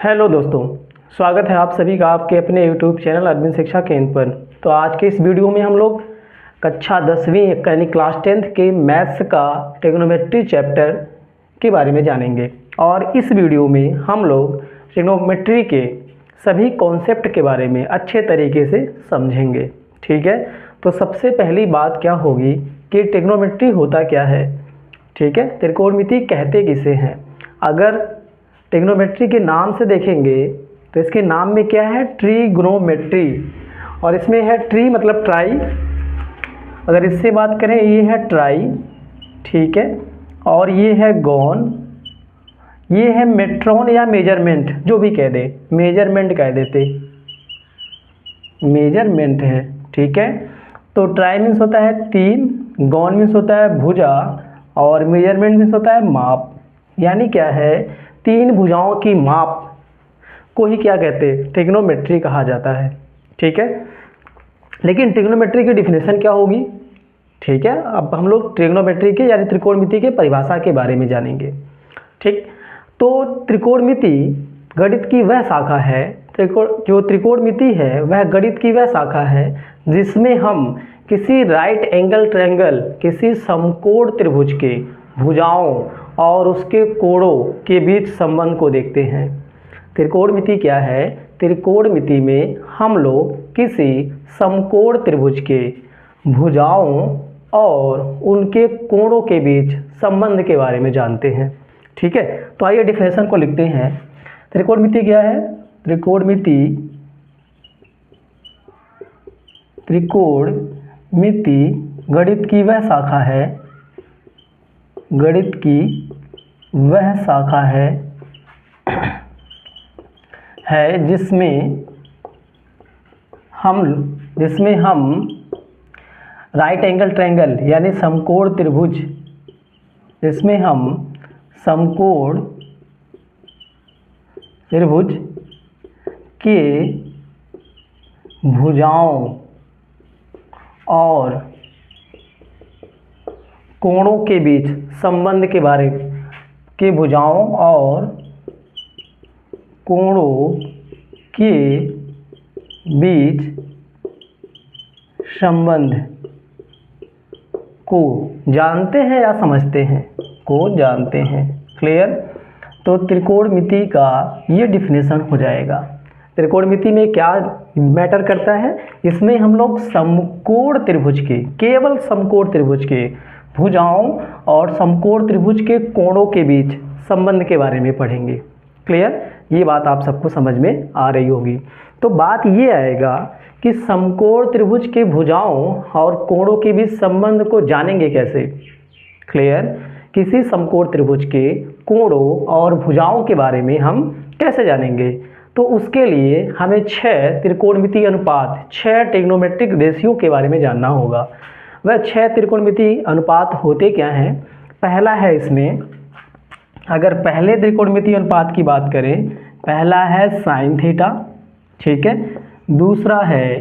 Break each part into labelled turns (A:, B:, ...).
A: Hello दोस्तों, स्वागत है आप सभी का आपके अपने यूट्यूब चैनल अरविंद शिक्षा केंद्र पर। तो आज के इस वीडियो में हम लोग कक्षा 10वीं यानी क्लास 10th के मैथ्स का ट्रिग्नोमेट्री चैप्टर के बारे में जानेंगे। और इस वीडियो में हम लोग ट्रिग्नोमेट्री के सभी कॉन्सेप्ट के बारे में अच्छे तरीके से समझेंगे। ठीक है, तो सबसे पहली बात क्या होगी कि ट्रिग्नोमेट्री होता क्या है। ठीक है, त्रिकोणमिति कहते किसे हैं। अगर ट्रिग्नोमेट्री के नाम से देखेंगे तो इसके नाम में क्या है, ट्रिग्नोमेट्री, और इसमें है ट्री मतलब ट्राई। अगर इससे बात करें ये है ट्राई, ठीक है, और ये है गॉन, ये है मेट्रॉन या मेजरमेंट, जो भी कह दे, मेजरमेंट कह देते, मेजरमेंट है। ठीक है, तो ट्राई मीन्स होता है 3, गॉन मीन्स होता है भुजा, और मेजरमेंट मीन्स होता है माप। यानी क्या है, 3 भुजाओं की माप को ही क्या कहते हैं, ट्रिग्नोमेट्री कहा जाता है। ठीक है, लेकिन ट्रिग्नोमेट्री की डिफिनेशन क्या होगी। ठीक है, अब हम लोग ट्रिग्नोमेट्री के यानी त्रिकोणमिति के परिभाषा के बारे में जानेंगे। ठीक, तो त्रिकोणमिति गणित की वह शाखा है, जो त्रिकोणमिति है वह गणित की वह शाखा है जिसमें हम किसी राइट एंगल ट्रायंगल, किसी समकोण त्रिभुज के भुजाओं और उसके कोणों के बीच संबंध को देखते हैं। त्रिकोणमिति क्या है, त्रिकोणमिति में हम लोग किसी समकोण त्रिभुज के भुजाओं और उनके कोणों के बीच संबंध के बारे में जानते हैं। ठीक है, तो आइए डिफिनेशन को लिखते हैं। त्रिकोणमिति क्या है, त्रिकोणमिति गणित की वह शाखा है, गणित की वह शाखा है जिसमें हम राइट एंगल ट्रायंगल यानी समकोण त्रिभुज, जिसमें हम समकोण त्रिभुज के भुजाओं और कोणों के बीच संबंध के बारे के भुजाओं और कोणों के बीच संबंध को जानते हैं या समझते हैं, को जानते हैं। क्लियर, तो त्रिकोणमिति का ये डिफिनेशन हो जाएगा। त्रिकोणमिति में क्या मैटर करता है, इसमें हम लोग समकोण त्रिभुज के, केवल समकोण त्रिभुज के भुजाओं और समकोण त्रिभुज के कोणों के बीच संबंध के बारे में पढ़ेंगे। क्लियर, ये बात आप सबको समझ में आ रही होगी। तो बात ये आएगा कि समकोण त्रिभुज के भुजाओं और कोणों के बीच संबंध को जानेंगे कैसे। क्लियर, किसी समकोण त्रिभुज के कोणों और भुजाओं के बारे में हम कैसे जानेंगे, तो उसके लिए हमें 6 त्रिकोणमिति अनुपात, 6 ट्रिग्नोमेट्रिक रेशियो के बारे में जानना होगा। वह 6 त्रिकोणमिति अनुपात होते क्या हैं। पहला है, इसमें अगर पहले त्रिकोणमिति अनुपात की बात करें, पहला है साइन थीटा, ठीक है, दूसरा है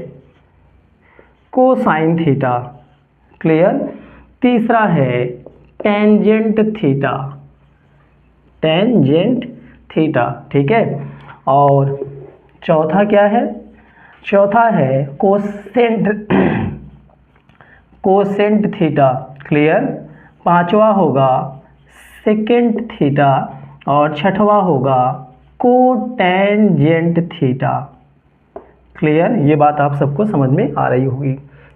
A: कोसाइन थीटा। क्लियर, तीसरा है टेंजेंट थीटा, टेंजेंट थीटा, ठीक है, और चौथा क्या है, चौथा है कोसेंट थीटा। क्लियर, पांचवा होगा सेकेंट थीटा और छठवा होगा कोटेंजेंट थीटा। क्लियर, ये बात आप सबको समझ में आ रही होगी।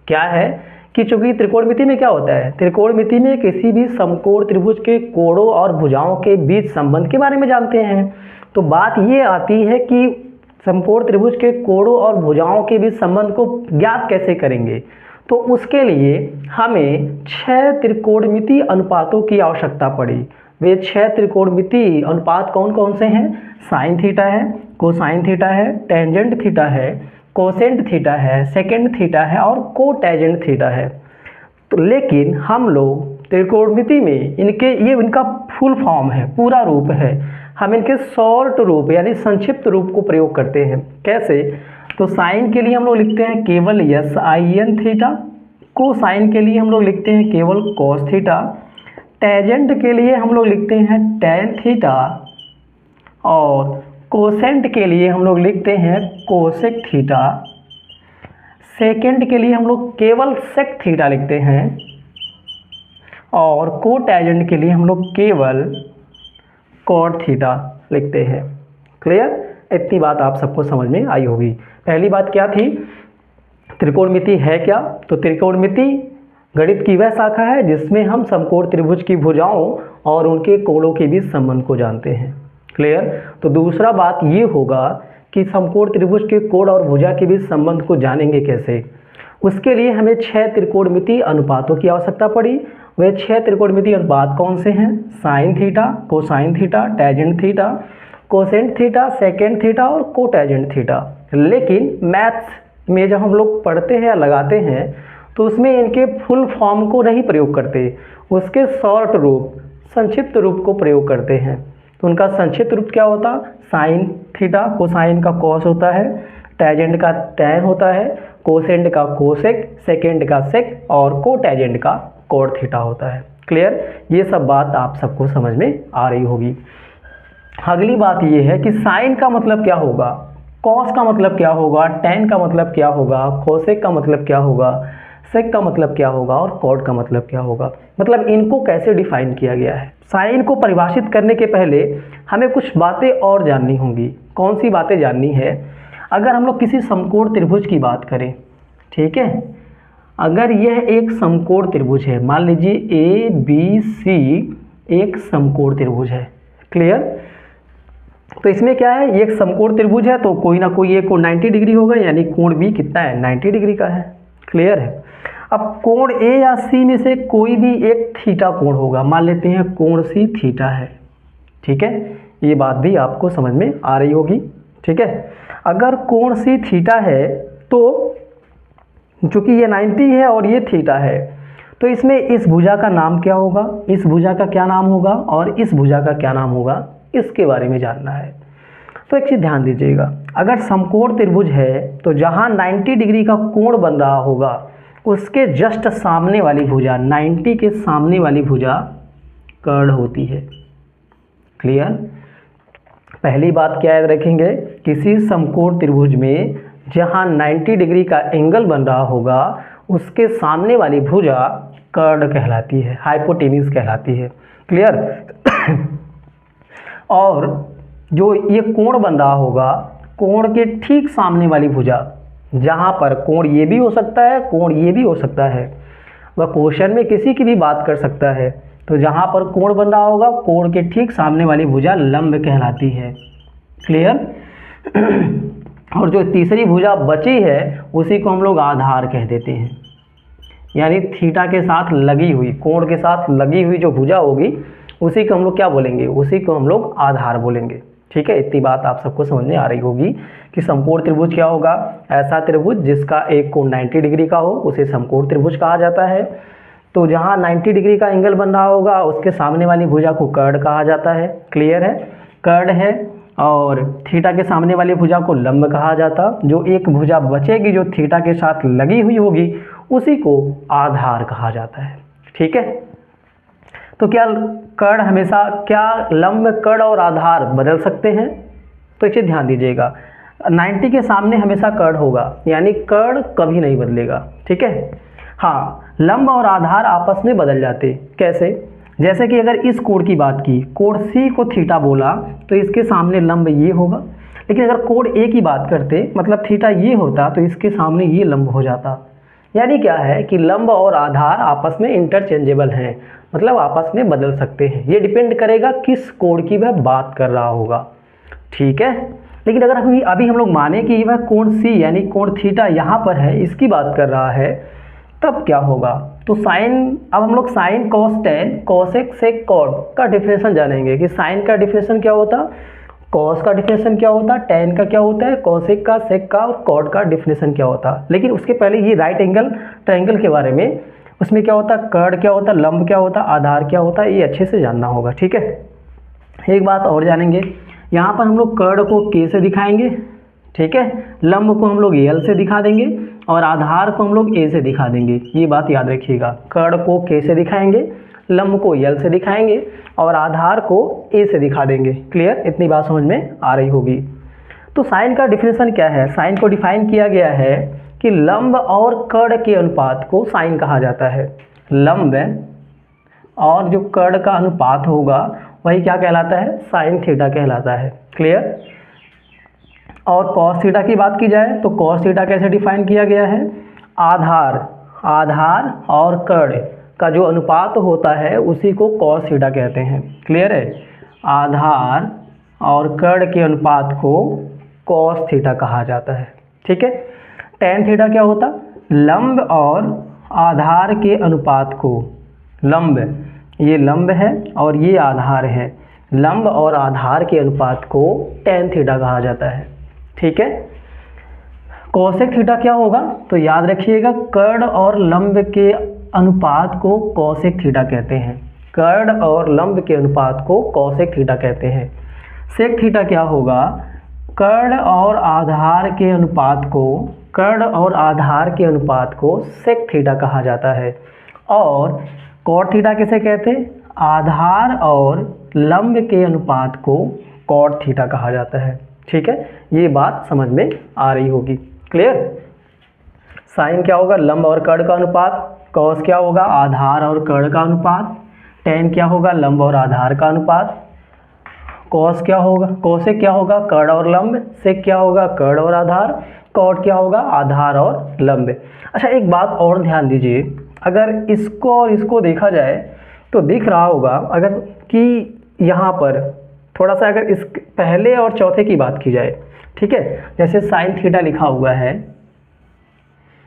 A: क्या है कि चूंकि त्रिकोणमिति में क्या होता है, त्रिकोणमिति में किसी भी समकोण त्रिभुज के कोणों और भुजाओं के बीच संबंध के बारे में जानते हैं। तो बात ये आती है कि समकोण त्रिभुज के कोणों और भुजाओं के बीच संबंध को ज्ञात कैसे करेंगे। तो उसके लिए हमें 6 त्रिकोणमिति अनुपातों की आवश्यकता पड़ी। वे 6 त्रिकोणमिति अनुपात कौन कौन से हैं, साइन थीटा है, कोसाइन थीटा है, टेंजेंट थीटा है, कोसेंट थीटा है, सेकेंड थीटा है और कोटेंजेंट थीटा है। तो लेकिन हम लोग त्रिकोणमिति में इनका फुल फॉर्म है, पूरा रूप है, हम इनके शॉर्ट रूप यानी संक्षिप्त रूप को प्रयोग करते हैं। कैसे, तो साइन के लिए हम लोग लिखते हैं केवल sin थीटा, कोसाइन के लिए हम लोग लिखते हैं केवल कॉस थीटा, टेंजेंट के लिए हम लोग लिखते हैं tan थीटा, और कोसेंट के लिए हम लोग लिखते हैं कोसेक थीटा, सेकेंड के लिए हम लोग केवल सेक थीटा लिखते हैं, और कोटैजेंट के लिए हम लोग केवल कॉट थीटा लिखते हैं। क्लियर? इतनी बात आप सबको समझ में आई होगी। पहली बात क्या थी, त्रिकोणमिति है क्या? तो त्रिकोणमिति गणित की वह शाखा है जिसमें हम समकोण त्रिभुज की भुजाओं और उनके कोणों के बीच संबंध को जानते हैं। क्लियर? तो दूसरा बात ये होगा कि समकोण त्रिभुज के कोण और भुजा के बीच संबंध को जानेंगे कैसे। उसके लिए हमें 6 त्रिकोणमिति अनुपातों की आवश्यकता पड़ी। वे 6 त्रिकोणमिति अनुपात कौन से हैं? Sine theta, cosine theta, tangent theta, cosecant theta, secant theta और कोटैजेंट थीटा। लेकिन मैथ्स में जब हम लोग पढ़ते हैं या लगाते हैं तो उसमें इनके फुल फॉर्म को नहीं प्रयोग करते, उसके शॉर्ट रूप, संक्षिप्त रूप को प्रयोग करते हैं। तो उनका संक्षिप्त रूप क्या होता? साइन थीटा, कोसाइन का कॉस होता है, टैजेंट का टैन होता है, कोसेंट का कोसेक, सेकेंड का सेक और कोटैजेंट का कॉट थीटा होता है। क्लियर? ये सब बात आप सबको समझ में आ रही होगी। अगली बात ये है कि साइन का मतलब क्या होगा, कॉस का मतलब क्या होगा, टैन का मतलब क्या होगा, कोसेक का मतलब क्या होगा, सेक का मतलब क्या होगा और कॉट का मतलब क्या होगा। मतलब इनको कैसे डिफाइन किया गया है। साइन को परिभाषित करने के पहले हमें कुछ बातें और जाननी होंगी। कौन सी बातें जाननी है? अगर हम लोग किसी समकोण त्रिभुज की बात करें, ठीक है, अगर यह एक समकोण त्रिभुज है, मान लीजिए ए बी सी एक समकोण त्रिभुज है। क्लियर? तो इसमें क्या है, ये एक समकोण त्रिभुज है तो कोई ना कोई एक कोण 90 डिग्री होगा, यानी कोण भी कितना है? 90 डिग्री का है। क्लियर है? अब कोण ए या सी में से कोई भी एक थीटा कोण होगा, मान लेते हैं कोण सी थीटा है। ठीक है, ये बात भी आपको समझ में आ रही होगी। ठीक है, अगर कोण सी थीटा है तो चूंकि ये 90 है और ये थीटा है तो इसमें इस भुजा का नाम क्या होगा, इस भुजा का क्या नाम होगा और इस भुजा का क्या नाम होगा, इसके बारे में जानना है। तो एक चीज़ ध्यान दीजिएगा, अगर समकोण त्रिभुज है तो जहाँ 90 डिग्री का कोण बन रहा होगा उसके जस्ट सामने वाली भुजा, 90 के सामने वाली भुजा कर्ण होती है। क्लियर? पहली बात क्या याद रखेंगे, किसी समकोण त्रिभुज में जहाँ 90 डिग्री का एंगल बन रहा होगा उसके सामने वाली भुजा कर्ण कहलाती है, हाइपोटेन्यूज कहलाती है। क्लियर? और जो ये कोण बन रहा होगा, कोण के ठीक सामने वाली भुजा, जहाँ पर कोण ये भी हो सकता है, कोण ये भी हो सकता है, वह क्वेश्चन में किसी की भी बात कर सकता है, तो जहाँ पर कोण बन रहा होगा कोण के ठीक सामने वाली भुजा लंब कहलाती है। क्लियर? और जो तीसरी भुजा बची है उसी को हम लोग आधार कह देते हैं, यानी थीटा के साथ लगी हुई, कोण के साथ लगी हुई जो भुजा होगी उसी को हम लोग क्या बोलेंगे, उसी को हम लोग आधार बोलेंगे। ठीक है, इतनी बात आप सबको समझ में आ रही होगी कि समकोण त्रिभुज क्या होगा, ऐसा त्रिभुज जिसका एक कोण 90 डिग्री का हो उसे समकोण त्रिभुज कहा जाता है। तो जहाँ 90 डिग्री का एंगल बन रहा होगा उसके सामने वाली भुजा को कर्ण कहा जाता है। क्लियर है? कर्ण है, और थीटा के सामने वाली भुजा को लंब कहा जाता। जो एक भुजा बचेगी जो थीटा के साथ लगी हुई होगी उसी को आधार कहा जाता है। ठीक है, तो क्या कर्ण हमेशा, क्या लंब, कर्ण और आधार बदल सकते हैं? तो इसे ध्यान दीजिएगा, 90 के सामने हमेशा कर्ण होगा, यानी कर्ण कभी नहीं बदलेगा। ठीक है, हाँ, लंब और आधार आपस में बदल जाते। कैसे? जैसे कि अगर इस कोण की बात की, कोण सी को थीटा बोला तो इसके सामने लंब ये होगा, लेकिन अगर कोण ए की बात करते, मतलब थीटा ये होता तो इसके सामने ये लंब हो जाता। यानी क्या है कि लंब और आधार आपस में इंटरचेंजेबल हैं, मतलब आपस में बदल सकते हैं। ये डिपेंड करेगा किस कोण की वह बात कर रहा होगा। ठीक है, लेकिन अगर अभी हम लोग माने कि वह कोण सी यानी कोण थीटा यहाँ पर है, इसकी बात कर रहा है, तब क्या होगा? तो साइन, अब हम लोग साइन, कॉस, टैन, कॉसेक, सेक, कॉट का डिफिनेशन जानेंगे कि साइन का डिफिनेशन क्या होता, कॉस का डिफिनेशन क्या होता, टैन का क्या होता है, कॉसेक का, सेक का और कॉट का डिफिनेशन क्या होता। लेकिन उसके पहले ये राइट एंगल ट्रायंगल के बारे में, उसमें क्या होता, कर्ण क्या होता, लंब क्या होता, आधार क्या होता, ये अच्छे से जानना होगा। ठीक है, एक बात और जानेंगे, यहाँ पर हम लोग कर्ण को K से दिखाएंगे। ठीक है, लंब को हम लोग L से दिखा देंगे और आधार को हम लोग A से दिखा देंगे। ये बात याद रखिएगा, कर्ण को K से दिखाएंगे, लंब को यल से दिखाएंगे और आधार को ए से दिखा देंगे। क्लियर, इतनी बात समझ में आ रही होगी। तो साइन का डिफिनेशन क्या है? साइन को डिफाइन किया गया है कि लंब और कर्ण के अनुपात को साइन कहा जाता है। लंब और जो कर्ण का अनुपात होगा वही क्या कहलाता है? साइन थीटा कहलाता है। क्लियर। और कॉस थीटा की बात की जाए तो कॉस थीटा कैसे डिफाइन किया गया है? आधार और कर्ण का जो अनुपात होता है उसी को कॉस थीटा कहते हैं। क्लियर है। आधार और कर्ण के अनुपात को कॉस थीटा कहा जाता है। ठीक है। टेन थीटा क्या होता? लंब और आधार के अनुपात को, लंब, ये लंब है और ये आधार है, लंब और आधार के अनुपात को टेन थीटा कहा जाता है। ठीक है। कोसेक थीटा क्या होगा? तो याद रखिएगा, कर्ण और लंब के अनुपात को कोसेक थीटा कहते हैं। कर्ण और लंब के अनुपात को कोसेक थीटा कहते हैं। सेक थीटा क्या होगा? कर्ण और आधार के अनुपात को सेक थीटा कहा जाता है। और कॉट थीटा किसे कहते हैं? आधार और लंब के अनुपात को कॉट थीटा कहा जाता है। ठीक है, ये बात समझ में आ रही होगी। क्लियर। साइन क्या होगा? लंब और कर्ण का अनुपात। कॉस क्या होगा? आधार और कर्ण का अनुपात। टेन क्या होगा? लंब और आधार का अनुपात। कॉस क्या होगा? कोसेक क्या होगा? कर्ण और लंब। सेक क्या होगा? कर्ण और आधार। कॉट क्या होगा? आधार और लंब। अच्छा, एक बात और ध्यान दीजिए, अगर इसको और इसको देखा जाए तो दिख रहा होगा अगर कि यहाँ पर थोड़ा सा अगर इस पहले और चौथे की बात की जाए, ठीक है, जैसे साइन थीटा लिखा हुआ है,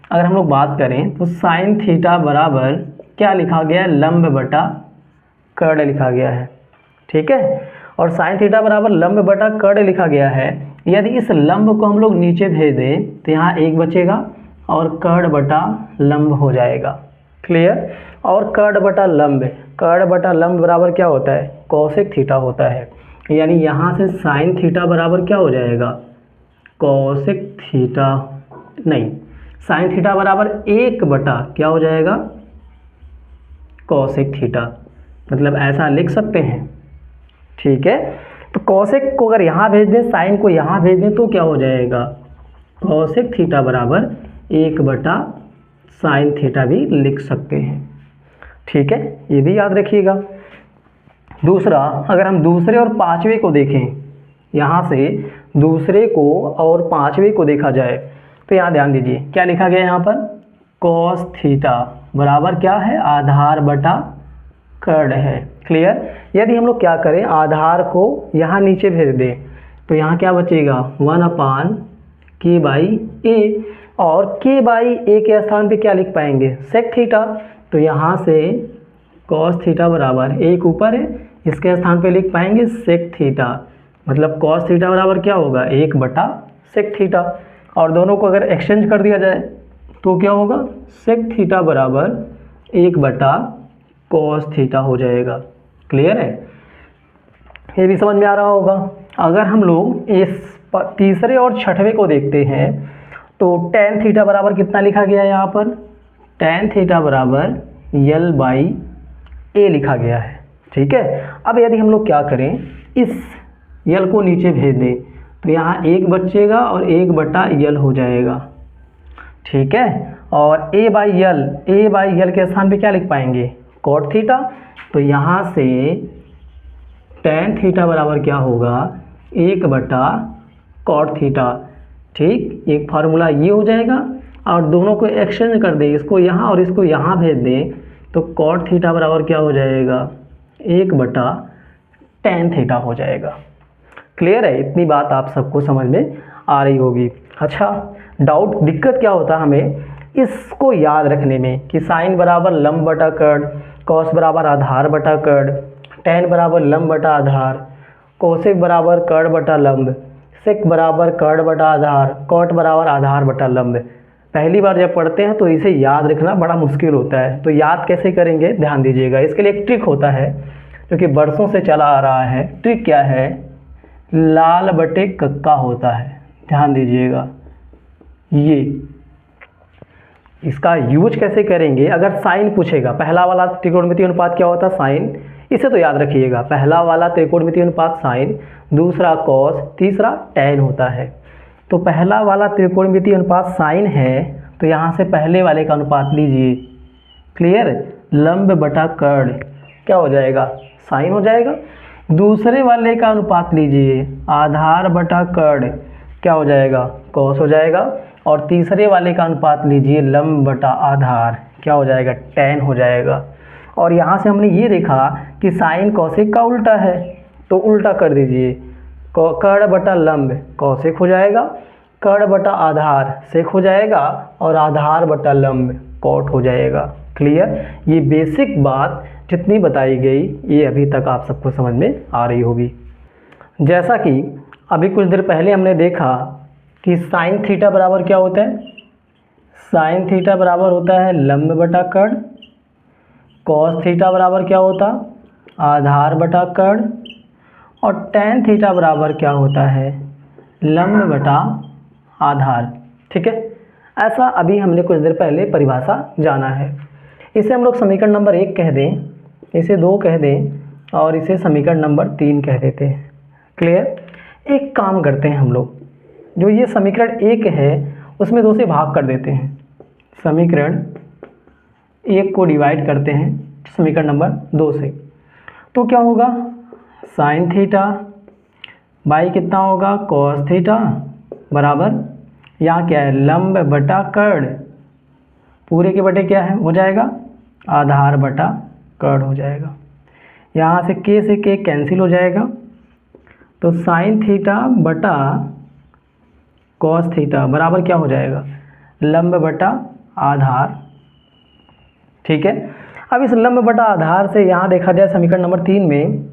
A: अगर हम लोग बात करें तो साइन थीटा बराबर क्या लिखा गया है? लंब बटा कर्ण लिखा गया है। ठीक है। और साइन थीटा बराबर लंब बटा कर्ण लिखा गया है। यदि इस लंब को हम लोग नीचे भेज दें तो यहाँ एक बचेगा और कर्ण बटा लंब हो जाएगा। क्लियर। और कर्ण बटा लंब बराबर क्या होता है? कोसेक थीटा होता है। यानी यहाँ से साइन थीटा बराबर क्या हो जाएगा? कोसेक थीटा नहीं, साइन थीटा बराबर एक बटा क्या हो जाएगा? Cosec theta. मतलब ऐसा लिख सकते हैं। ठीक है। तो कोसेक को अगर यहाँ भेज दें, साइन को यहाँ भेज दें तो क्या हो जाएगा? कोसेक थीटा बराबर एक बटा साइन थीटा भी लिख सकते हैं। ठीक है, ये भी याद रखिएगा। दूसरा, अगर हम दूसरे और पांचवें को देखें, यहाँ से दूसरे को और पांचवें को देखा जाए तो यहाँ ध्यान दीजिए क्या लिखा गया है यहाँ पर? कॉस थीटा बराबर क्या है? आधार बटा कर्ण है। क्लियर। यदि हम लोग क्या करें, आधार को यहाँ नीचे भेज दें तो यहाँ क्या बचेगा? 1/k/a। और k/a के स्थान पे क्या लिख पाएंगे? Sec theta. तो यहाँ से कॉस थीटा बराबर एक ऊपर है, इसके स्थान पे लिख पाएंगे सेक थीटा। मतलब कॉस थीटा बराबर क्या होगा? एक बटा सेक थीटा। और दोनों को अगर एक्सचेंज कर दिया जाए तो क्या होगा? सेक थीटा बराबर एक बटा कॉस थीटा हो जाएगा। क्लियर है, ये भी समझ में आ रहा होगा। अगर हम लोग इस तीसरे और छठवें को देखते हैं तो टेन थीटा बराबर कितना लिखा गया है यहाँ पर? टेन थीटा बराबर l/a लिखा गया है। ठीक है। अब यदि हम लोग क्या करें, इस यल को नीचे भेज दें तो यहाँ एक बचेगा और एक बटा यल हो जाएगा। ठीक है। और a/l के स्थान पे क्या लिख पाएंगे? Cot theta. तो यहाँ से टेन थीटा बराबर क्या होगा? एक बटा कॉट थीटा। ठीक, एक फार्मूला ये हो जाएगा। और दोनों को एक्सचेंज कर दें, इसको यहाँ और इसको यहाँ भेज दें तो कॉट थीटा बराबर क्या हो जाएगा? एक बटा टेन थीटा हो जाएगा। क्लियर है, इतनी बात आप सबको समझ में आ रही होगी। अच्छा, दिक्कत क्या होता है हमें इसको याद रखने में कि साइन बराबर लंब बटा कर्ण, कॉस बराबर आधार बटा कर्ण, टेन बराबर लंब बटा आधार, कोसेक बराबर कर्ण बटा लंब, सेक बराबर कर्ण बटा आधार, कॉट बराबर आधार बटा लंब। पहली बार जब पढ़ते हैं तो इसे याद रखना बड़ा मुश्किल होता है। तो याद कैसे करेंगे, ध्यान दीजिएगा। इसके लिए एक ट्रिक होता है जो कि बरसों से चला आ रहा है। ट्रिक क्या है? लाल बटे कक्का होता है। ध्यान दीजिएगा, ये इसका यूज कैसे करेंगे, अगर साइन पूछेगा, पहला वाला त्रिकोणमितीय अनुपात क्या होता है, साइन, इसे तो याद रखिएगा, पहला वाला त्रिकोणमितीय अनुपात साइन, दूसरा कॉस, तीसरा टैन होता है। तो पहला वाला त्रिकोणमितीय अनुपात साइन है, तो यहाँ से पहले वाले का अनुपात लीजिए, क्लियर, लंब बटा कर्ण क्या हो जाएगा, साइन हो जाएगा। दूसरे वाले का अनुपात लीजिए, आधार बटा कर्ण क्या हो जाएगा, कॉस हो जाएगा। और तीसरे वाले का अनुपात लीजिए, लंब बटा आधार क्या हो जाएगा, टैन हो जाएगा। और यहाँ से हमने ये देखा कि साइन कॉसेक का उल्टा है, तो उल्टा कर दीजिए, कर्ण बटा लंब कॉसेक हो जाएगा, कर्ण बटा आधार सेक हो जाएगा, और आधार बटा लंब कॉट हो जाएगा। क्लियर, ये बेसिक बात जितनी बताई गई ये अभी तक आप सबको समझ में आ रही होगी। जैसा कि अभी कुछ देर पहले हमने देखा कि साइन थीटा बराबर क्या होता है, साइन थीटा बराबर होता है लंब बटा कर्ण, कॉस थीटा बराबर क्या होता, आधार बटा कर्ण, और टैन थीटा बराबर क्या होता है, लंब बटा आधार। ठीक है, ऐसा अभी हमने कुछ देर पहले परिभाषा जाना है। इसे हम लोग समीकरण नंबर 1 कह दें, इसे 2 कह दें, और इसे समीकरण नंबर 3 कह देते हैं। क्लियर, एक काम करते हैं हम लोग, जो ये समीकरण 1 है उसमें 2 से भाग कर देते हैं, समीकरण 1 को डिवाइड करते हैं समीकरण नंबर 2 से, तो क्या होगा, साइन थीटा बाई कितना होगा, कॉस थीटा बराबर, यहाँ क्या है, लंब बटा कर्ण, पूरे के बटे क्या है हो जाएगा, आधार बटा कर्ण हो जाएगा। यहाँ से के कैंसिल हो जाएगा, तो साइन थीटा बटा कॉस थीटा बराबर क्या हो जाएगा, लंब बटा आधार। ठीक है, अब इस लंब बटा आधार से यहाँ देखा जाए समीकरण नंबर 3 में,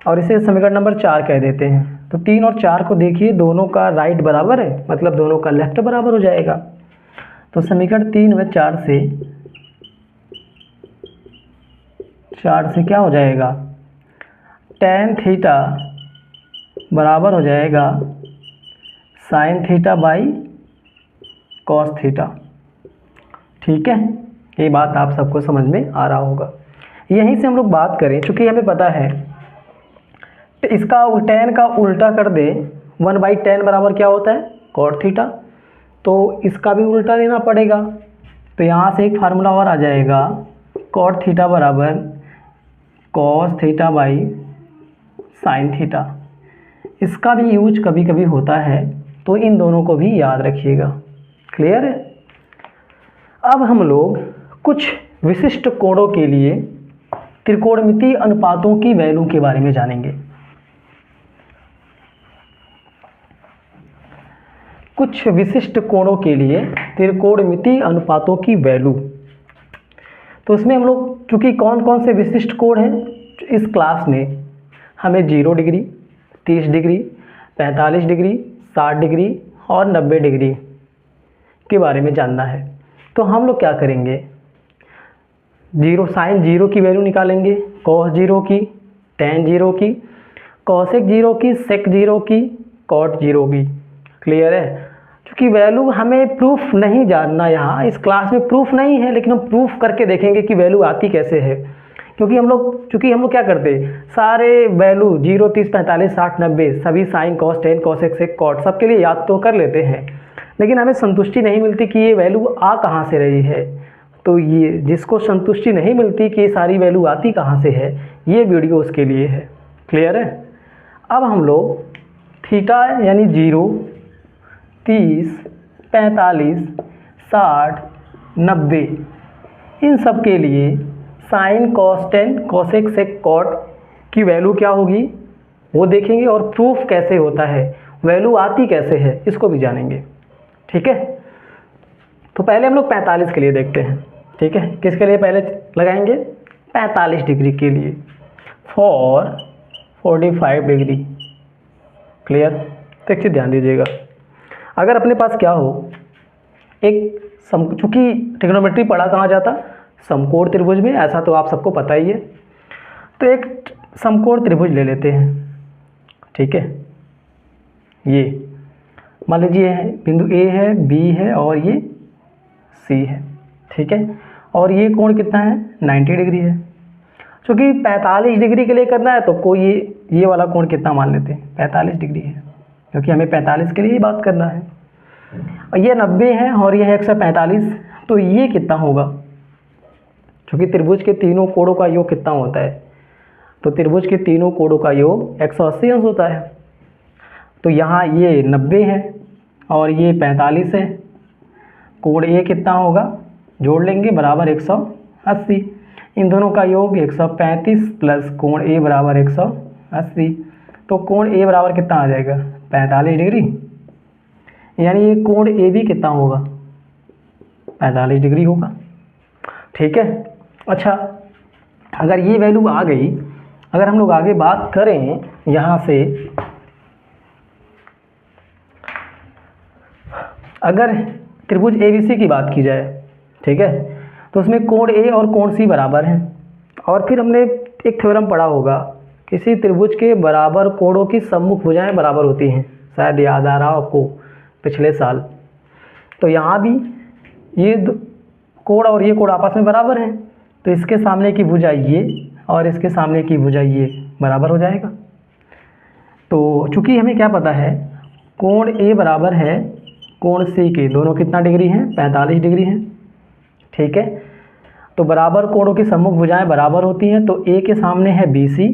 A: और इसे समीकरण नंबर 4 कह देते हैं, तो 3 और 4 को देखिए, दोनों का राइट बराबर है, मतलब दोनों का लेफ्ट बराबर हो जाएगा। तो समीकरण 3 व 4 से क्या हो जाएगा, टैन थीटा बराबर हो जाएगा sine theta by cos theta. ठीक है, ये बात आप सबको समझ में आ रहा होगा। यहीं से हम लोग बात करें, चूँकि हमें पता है इसका टैन का उल्टा कर दे, 1/tan बराबर क्या होता है, कॉट थीटा, तो इसका भी उल्टा लेना पड़ेगा। तो यहाँ से एक फार्मूला और आ जाएगा, कॉट थीटा बराबर cos theta by sine theta. इसका भी यूज कभी कभी होता है, तो इन दोनों को भी याद रखिएगा। क्लियर है, अब हम लोग कुछ विशिष्ट कोणों के लिए त्रिकोणमितीय अनुपातों की वैल्यू के बारे में जानेंगे। कुछ विशिष्ट कोणों के लिए त्रिकोणमितीय अनुपातों की वैल्यू, तो उसमें हम लोग चूँकि कौन कौन से विशिष्ट कोण हैं इस क्लास में, हमें 0 डिग्री, 30 डिग्री, 45 डिग्री, 60 डिग्री और 90 डिग्री के बारे में जानना है। तो हम लोग क्या करेंगे, साइन 0 की वैल्यू निकालेंगे, कॉस 0 की, टैन 0 की, कॉसेक 0 की, सेक 0 की, कॉट 0 की। क्लियर है, क्योंकि वैल्यू हमें प्रूफ नहीं जानना, यहाँ इस क्लास में प्रूफ नहीं है, लेकिन हम प्रूफ करके देखेंगे कि वैल्यू आती कैसे है। क्योंकि हम लोग क्या करते हैं, सारे वैल्यू 0, 30, 45, 60, 90 सभी साइन, कॉस, टैन, कॉसेक, सेक, कॉट सबके लिए याद तो कर लेते हैं, लेकिन हमें संतुष्टि नहीं मिलती कि ये वैल्यू आ कहाँ से रही है। तो ये जिसको संतुष्टि नहीं मिलती कि ये सारी वैल्यू आती कहाँ से है, ये वीडियो उसके लिए है। क्लियर है, अब हम लोग थीटा यानी 0, 30, 45, 60, 90 इन सब के लिए साइन, कॉस, टैन, कॉसेक, सेक, कॉट की वैल्यू क्या होगी वो देखेंगे, और प्रूफ कैसे होता है, वैल्यू आती कैसे है, इसको भी जानेंगे। ठीक है, तो पहले हम लोग 45 के लिए देखते हैं। ठीक है, किसके लिए पहले लगाएंगे, 45 डिग्री के लिए, फॉर 45 डिग्री। क्लियर, तो एक चीज़ ध्यान दीजिएगा, अगर अपने पास क्या हो, एक चूँकि ट्रिग्नोमेट्री पढ़ा कहाँ जाता, समकोण त्रिभुज में, ऐसा तो आप सबको पता ही है। तो एक समकोण त्रिभुज ले लेते हैं। ठीक है, ये मान लीजिए बिंदु ए है, बी है और ये सी है। ठीक है, और ये कोण कितना है 90 डिग्री है। क्योंकि 45 डिग्री के लिए करना है तो कोई ये वाला कोण कितना मान लेते हैं 45 डिग्री है, क्योंकि हमें 45 के लिए ही बात करना है। और ये 90 है और ये है 145, तो ये कितना होगा, क्योंकि त्रिभुज के तीनों कोणों का योग कितना होता है, तो त्रिभुज के तीनों कोणों का योग 180 अंश होता है। तो यहाँ ये 90 है और ये 45 है, कोण ए कितना होगा, जोड़ लेंगे, बराबर 180। इन दोनों का योग 135 प्लस कोण ए बराबर 180, तो कोण ए बराबर कितना आ जाएगा 45 डिग्री, यानी ये कोण ए भी कितना होगा 45 डिग्री होगा। ठीक है, अच्छा अगर ये वैल्यू आ गई, अगर हम लोग आगे बात करें यहाँ से, अगर त्रिभुज ABC की बात की जाए, ठीक है, तो उसमें कोण ए और कोण सी बराबर हैं। और फिर हमने एक थ्योरम पढ़ा होगा, किसी त्रिभुज के बराबर कोणों की सम्मुख भुजाएं बराबर होती हैं, शायद याद आ रहा हो आपको पिछले साल। तो यहाँ भी ये कोण और ये कोण आपस में बराबर हैं, तो इसके सामने की भुजा ये और इसके सामने की भुजा ये बराबर हो जाएगा। तो चूँकि हमें क्या पता है, कोण ए बराबर है कोण सी के, दोनों कितना डिग्री हैं 45 डिग्री हैं। ठीक है, तो बराबर कोणों की सम्मुख भुजाएं बराबर होती हैं, तो ए के सामने है BC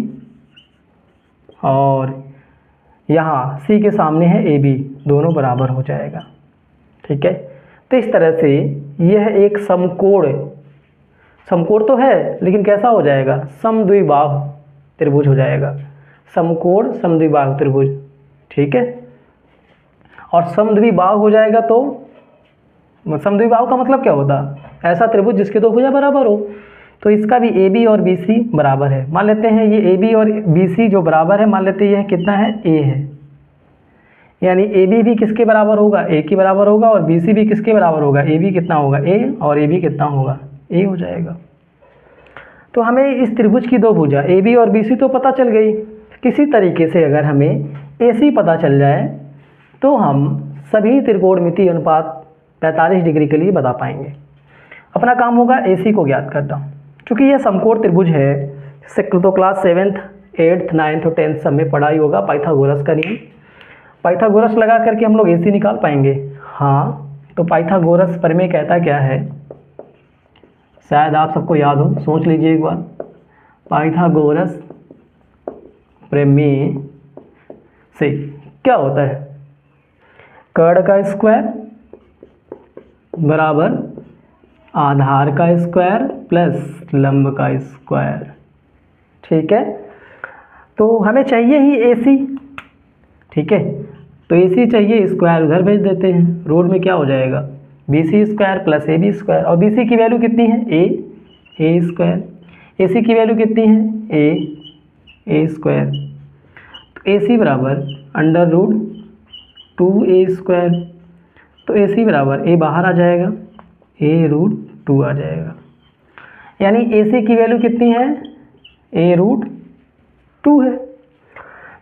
A: और यहाँ C के सामने है AB, दोनों बराबर हो जाएगा। ठीक है, तो इस तरह से यह एक समकोण, समकोण तो है लेकिन कैसा हो जाएगा, समद्विबाहु त्रिभुज हो जाएगा, समकोण समद्विबाहु त्रिभुज। ठीक है, और समद्विबाहु हो जाएगा तो समद्विबाहु का मतलब क्या होता है, ऐसा त्रिभुज जिसके दो भुजा बराबर हो। तो इसका भी AB और BC बराबर है, मान लेते हैं ये AB और BC जो बराबर है, मान लेते हैं यह कितना है A है, यानी AB भी किसके बराबर होगा, A के बराबर होगा, और BC भी किसके बराबर होगा, AB कितना होगा A, और AB कितना होगा A हो जाएगा। तो हमें इस त्रिभुज की दो भुजा AB और BC तो पता चल गई। किसी तरीके से अगर हमें AC पता चल जाए तो हम सभी त्रिकोणमितीय अनुपात 45 डिग्री के लिए बता पाएंगे। अपना काम होगा AC को ज्ञात करना। चूँकि यह समकोण त्रिभुज है, तो क्लास 7th 8th 9th और 10th सब में पढ़ाई होगा पाइथागोरस का नियम। पाइथागोरस लगा करके हम लोग AC निकाल पाएंगे। हाँ, तो पाइथागोरस प्रमेय कहता क्या है, शायद आप सबको याद हो, सोच लीजिए एक बार। पाइथागोरस प्रमेय से क्या होता है, कर्ण का स्क्वायर बराबर आधार का स्क्वायर प्लस लंब का स्क्वायर। ठीक है, तो हमें चाहिए ही AC। ठीक है, तो AC चाहिए, स्क्वायर उधर भेज देते हैं, रूट में क्या हो जाएगा BC square plus AB square, और BC की वैल्यू कितनी है A स्क्वायर, AC की वैल्यू कितनी है A स्क्वायर, तो AC बराबर अंडर रूट 2A स्क्वायर, तो AC बराबर A बाहर आ जाएगा, A√2 आ जाएगा, यानी AC की वैल्यू कितनी है A√2 है।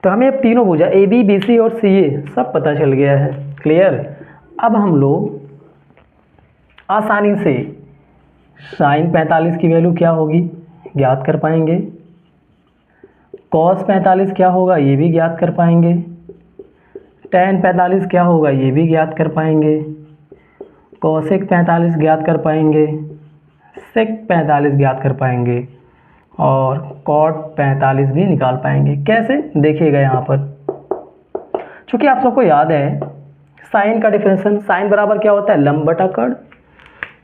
A: तो हमें अब तीनों भुजा AB BC और CA सब पता चल गया है। क्लियर। अब हम लोग आसानी से साइन 45 की वैल्यू क्या होगी ज्ञात कर पाएंगे, कॉस 45 क्या होगा ये भी ज्ञात कर पाएंगे, tan 45 क्या होगा ये भी ज्ञात कर पाएंगे, कोसेक 45 ज्ञात कर पाएंगे, सेक 45 ज्ञात कर पाएंगे, और कॉट 45 भी निकाल पाएंगे। कैसे देखिएगा यहाँ पर, चूँकि आप सबको याद है साइन का डिफरेंशियल, साइन बराबर क्या होता है लंब बटा कर्ण,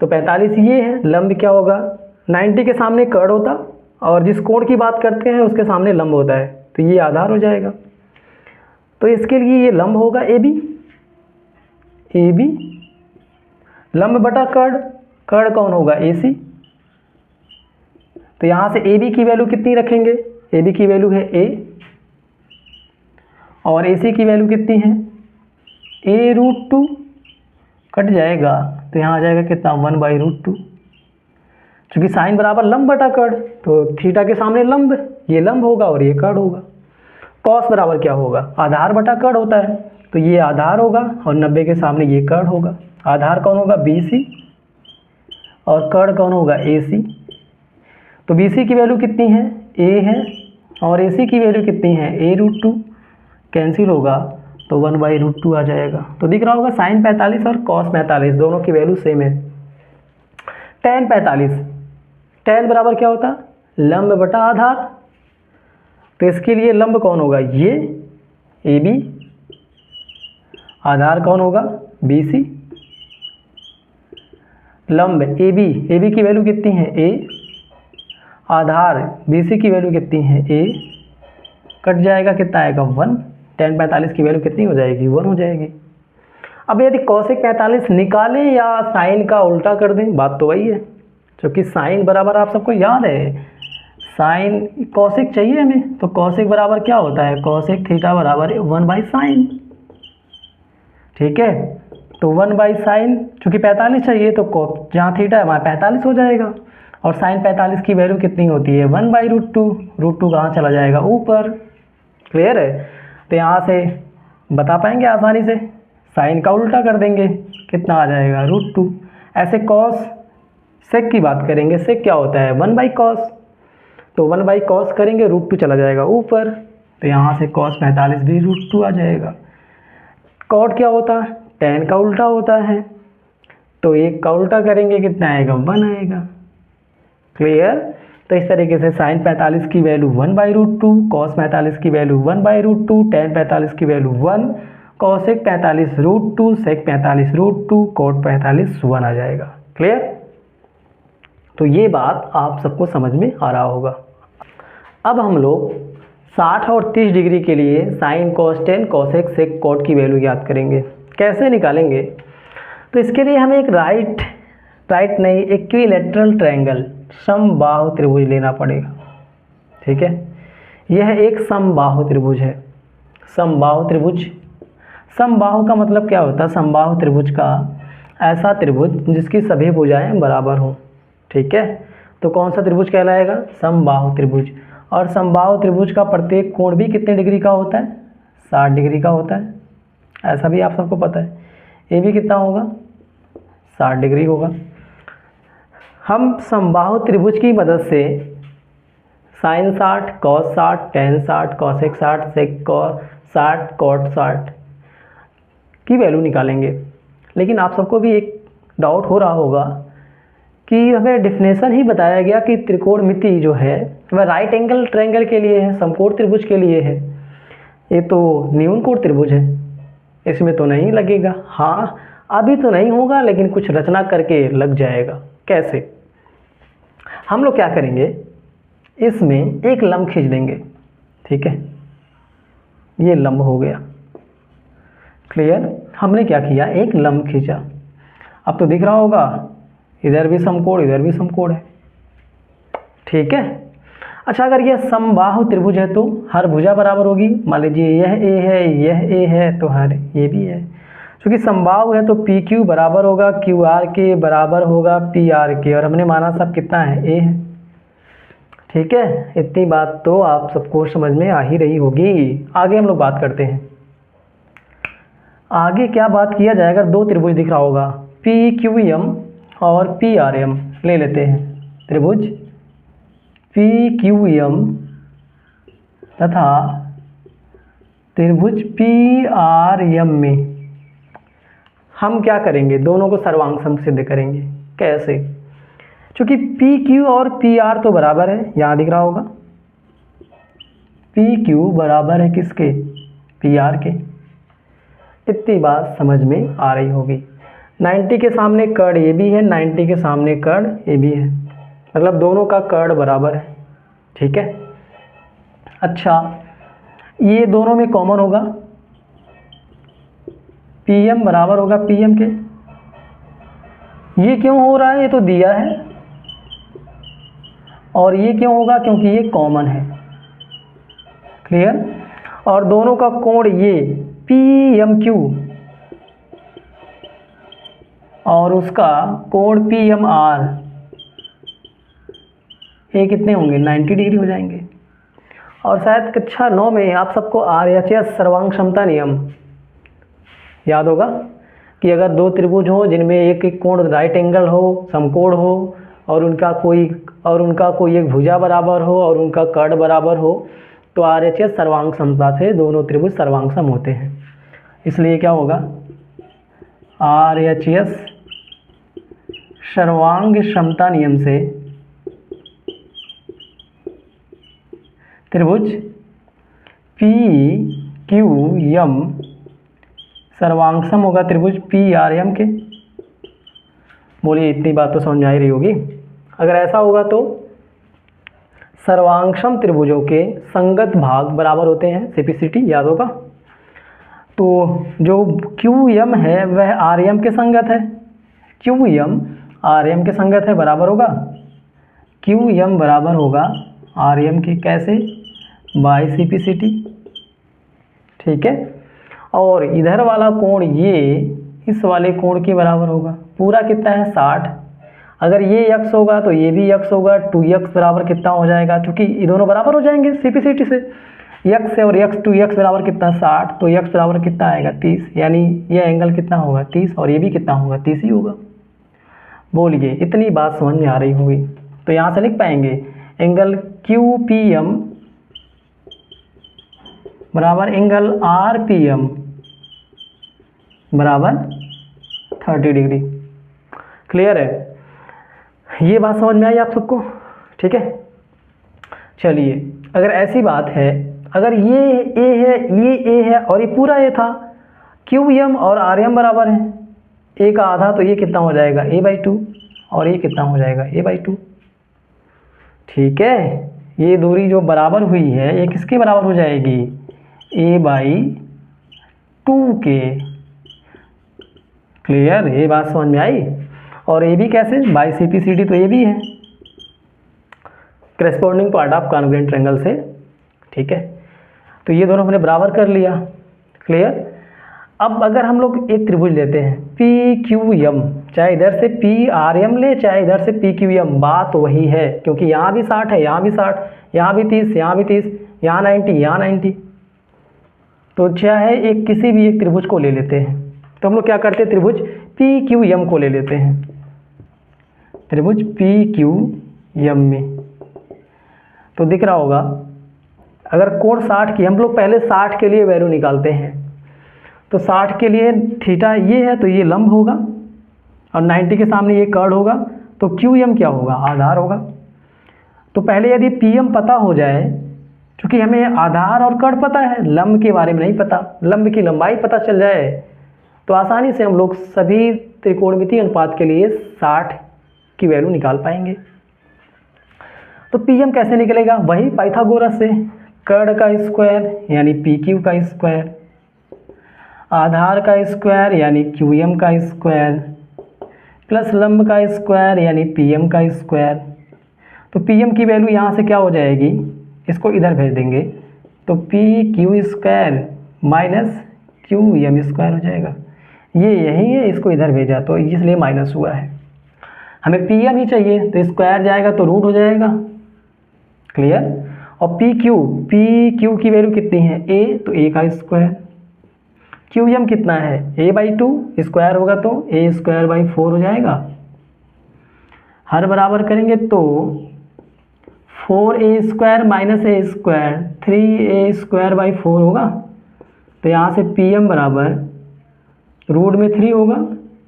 A: तो 45 ये है, लंब क्या होगा 90 के सामने कर्ण होता, और जिस कोण की बात करते हैं उसके सामने लंब होता है, तो ये आधार हो जाएगा। तो इसके लिए ये लंब होगा AB लंब बटा कर्ण, कर्ण कौन होगा AC, तो यहाँ से AB की वैल्यू कितनी रखेंगे, AB की वैल्यू है A, और AC की वैल्यू कितनी है A√2, कट जाएगा तो यहाँ आ जाएगा कितना 1/√2। चूँकि साइन बराबर लंब बटा कर्ण, तो थीटा के सामने लंब, ये लंब होगा और ये कर्ण होगा। कॉस बराबर क्या होगा आधार बटा कर्ण होता है, तो ये आधार होगा और 90 के सामने ये कर्ण होगा। आधार कौन होगा BC, और कर्ण कौन होगा, AC। तो BC की वैल्यू कितनी है, A है, और AC की वैल्यू कितनी है, A√2। कैंसिल होगा तो 1/√2 आ जाएगा। तो दिख रहा होगा sin 45 और cos 45 दोनों की वैल्यू सेम है। tan 45, tan बराबर क्या होता, लंब बटा आधार। तो इसके लिए लंब कौन होगा, ये AB, आधार कौन होगा, BC। लंब AB की वैल्यू कितनी है, A, आधार BC की वैल्यू कितनी है, A। कट जाएगा, कितना आएगा, 1। tan 45 की वैल्यू कितनी हो जाएगी, 1 हो जाएगी। अब यदि cosec 45 निकालें या साइन का उल्टा कर दें, बात तो वही है, क्योंकि साइन बराबर आप सबको याद है, साइन cosec चाहिए हमें, तो cosec बराबर क्या होता है, cosec थीटा बराबर 1/sin। ठीक है, तो 1/sin, चूँकि 45 चाहिए तो जहाँ थीटा है वहाँ 45 हो जाएगा, और sin 45 की वैल्यू कितनी होती है, 1/√2। √2 कहाँ चला जाएगा, ऊपर। क्लियर है, तो यहाँ से बता पाएंगे आसानी से, साइन का उल्टा कर देंगे, कितना आ जाएगा, √2। ऐसे cos sec की बात करेंगे, sec क्या होता है, 1/cos, तो 1/cos करेंगे, √2 चला जाएगा ऊपर, तो यहाँ से cos 45 भी √2 आ जाएगा। cot क्या होता है, tan का उल्टा होता है, तो एक का उल्टा करेंगे, कितना आएगा, 1 आएगा। क्लियर। तो इस तरीके से sin 45 की वैल्यू 1/√2, cos 45 की वैल्यू 1/√2, tan 45 की वैल्यू 1, cosec 45 √2, sec 45 √2, cot 45 1 आ जाएगा। क्लियर। तो ये बात आप सबको समझ में आ रहा होगा। अब हम लोग 60 और 30 डिग्री के लिए sin, cos, tan, cosec, sec, cot की वैल्यू याद करेंगे। कैसे निकालेंगे, तो इसके लिए हमें एक राइट नहीं, इक्विलैटरल ट्रायंगल, समबाहु त्रिभुज लेना पड़ेगा। ठीक है, यह एक समबाहु त्रिभुज है। समबाहु त्रिभुज, समबाहु का मतलब क्या होता है, समबाहु त्रिभुज का ऐसा त्रिभुज जिसकी सभी भुजाएं बराबर हों। ठीक है, तो कौन सा त्रिभुज कहलाएगा, समबाहु त्रिभुज। और समबाहु त्रिभुज का प्रत्येक कोण भी कितने डिग्री का होता है, 60 डिग्री का होता है, ऐसा भी आप सबको पता है। ये भी कितना होगा, 60 डिग्री होगा। हम समबाहु त्रिभुज की मदद से sin 60, cos 60, tan 60, cosec 60, sec 60, cot 60 की वैल्यू निकालेंगे। लेकिन आप सबको भी एक डाउट हो रहा होगा कि हमें डेफिनेशन ही बताया गया कि त्रिकोणमिति जो है वह राइट एंगल ट्रायंगल के लिए है, समकोण त्रिभुज के लिए है। ये तो न्यून कोण त्रिभुज है, इसमें तो नहीं लगेगा। हाँ, अभी तो नहीं होगा, लेकिन कुछ रचना करके लग जाएगा। कैसे, हम लोग क्या करेंगे, इसमें एक लंब खींच देंगे। ठीक है, ये लंब हो गया। क्लियर, हमने क्या किया, एक लंब खींचा। अब तो दिख रहा होगा, इधर भी समकोण, इधर भी समकोण है। ठीक है, अच्छा, अगर यह समबाहु त्रिभुज है तो हर भुजा बराबर होगी। मान लीजिए यह A है, यह A है, तो हर ये भी है। क्योंकि समबाहु है तो PQ बराबर होगा QR के, बराबर होगा PR के, और हमने माना सब कितना है, A है। ठीक है, इतनी बात तो आप सबको समझ में आ ही रही होगी। आगे हम लोग बात करते हैं। आगे क्या बात किया जाएगा, दो त्रिभुज दिख रहा होगा, PQM और PRM ले लेते हैं। त्रिभुज PQM तथा त्रिभुज PRM में हम क्या करेंगे, दोनों को सर्वांग सम सिद्ध करेंगे। कैसे, क्योंकि PQ और PR तो बराबर है, यहाँ दिख रहा होगा PQ बराबर है किसके, PR के। इतनी बात समझ में आ रही होगी। 90 के सामने कर्ण ये भी है, 90 के सामने कर्ण ये भी है, मतलब दोनों का कर्ण बराबर है। ठीक है, अच्छा, ये दोनों में कॉमन होगा, PM बराबर होगा PM के। ये क्यों हो रहा है, ये तो दिया है, और ये क्यों होगा, क्योंकि ये कॉमन है। क्लियर, और दोनों का कोण ये PMQ और उसका कोण PMR, ये कितने होंगे, 90 डिग्री हो जाएंगे। और शायद कक्षा 9 में आप सबको RHS सर्वांग क्षमता नियम याद होगा। कि अगर दो त्रिभुज हो जिनमें एक एक कोण राइट एंगल हो, समकोण हो, और उनका कोई एक भुजा बराबर हो और उनका कर्ण बराबर हो, तो RHS सर्वांग समता से दोनों त्रिभुज सर्वांग सम होते हैं। इसलिए क्या होगा, RHS सर्वांग समता नियम से त्रिभुज PQM सर्वांग सम होगा त्रिभुज PRM के। बोलिए, इतनी बात तो समझ में आ ही रही होगी। अगर ऐसा होगा तो सर्वांगसम त्रिभुजों के संगत भाग बराबर होते हैं, CPCT याद होगा। तो जो QM है वह RM के संगत है, QM RM के संगत है, बराबर होगा QM बराबर होगा RM के। कैसे, बाय CPCT, ठीक है। और इधर वाला कोण ये इस वाले कोण के बराबर होगा। पूरा कितना है, 60। अगर ये x होगा तो ये भी x होगा, 2x बराबर कितना हो जाएगा, क्योंकि ये दोनों बराबर हो जाएंगे CPCT से। x और x 2x बराबर कितना, 60, तो x बराबर कितना आएगा, 30। यानी ये एंगल कितना होगा, 30, और ये भी कितना होगा, 30 ही होगा। बोलिए, इतनी बात समझ में आ रही होगी। तो यहाँ से लिख पाएंगे एंगल QPM बराबर एंगल RPM बराबर 30 डिग्री। क्लियर है, ये बात समझ में आई आप सबको, ठीक है। चलिए, अगर ऐसी बात है, अगर ये A है, ये A है और ये पूरा A था, QM और RM बराबर है, A का आधा, तो ये कितना हो जाएगा, A/2, और ये कितना हो जाएगा, A/2। ठीक है, ये दूरी जो बराबर हुई है ये किसके बराबर हो जाएगी, A/2 के। क्लियर, ये बात समझ में आई। और ये भी कैसे, बाय CPCT, तो ये भी है corresponding part of congruent triangle से, ठीक है। तो ये दोनों हमने बराबर कर लिया। क्लियर। अब अगर हम लोग एक त्रिभुज लेते हैं PQM, चाहे इधर से PRM ले चाहे इधर से PQM, बात वही है, क्योंकि यहाँ भी 60 है, यहाँ भी 60, यहाँ भी 30, यहाँ भी 30, यहाँ 90, यहाँ 90। तो चाहे एक किसी भी एक त्रिभुज को ले लेते हैं, तो हम लोग क्या करते हैं, त्रिभुज PQM को ले लेते हैं। त्रिभुज PQM में तो दिख रहा होगा, अगर कोण 60 की, हम लोग पहले 60 के लिए वैल्यू निकालते हैं, तो 60 के लिए थीटा ये है तो ये लंब होगा, और 90 के सामने ये कर्ण होगा, तो QM क्या होगा, आधार होगा। तो पहले यदि PM पता हो जाए, क्योंकि हमें आधार और कर्ण पता है, लंब के बारे में नहीं पता, लंब की लंबाई पता चल जाए तो आसानी से हम लोग सभी त्रिकोणमितीय अनुपात के लिए 60 की वैल्यू निकाल पाएंगे। तो PM कैसे निकलेगा, वही पाइथागोरस से, कर्ण का स्क्वायर यानी PQ का स्क्वायर, आधार का स्क्वायर यानी QM का स्क्वायर, प्लस लंब का स्क्वायर यानी PM का स्क्वायर। तो PM की वैल्यू यहाँ से क्या हो जाएगी, इसको इधर भेज देंगे तो PQ square minus QM square हो जाएगा। ये यही है, इसको इधर भेजा तो इसलिए माइनस हुआ है। हमें PM ही चाहिए, तो स्क्वायर जाएगा तो रूट हो जाएगा। क्लियर। और PQ की वैल्यू कितनी है, A, तो A का स्क्वायर। QM कितना है, A/2, स्क्वायर होगा तो A²/4 हो जाएगा। हर बराबर करेंगे तो 4A² माइनस A² 3A²/4 होगा। तो यहाँ से PM बराबर रूट में 3 होगा,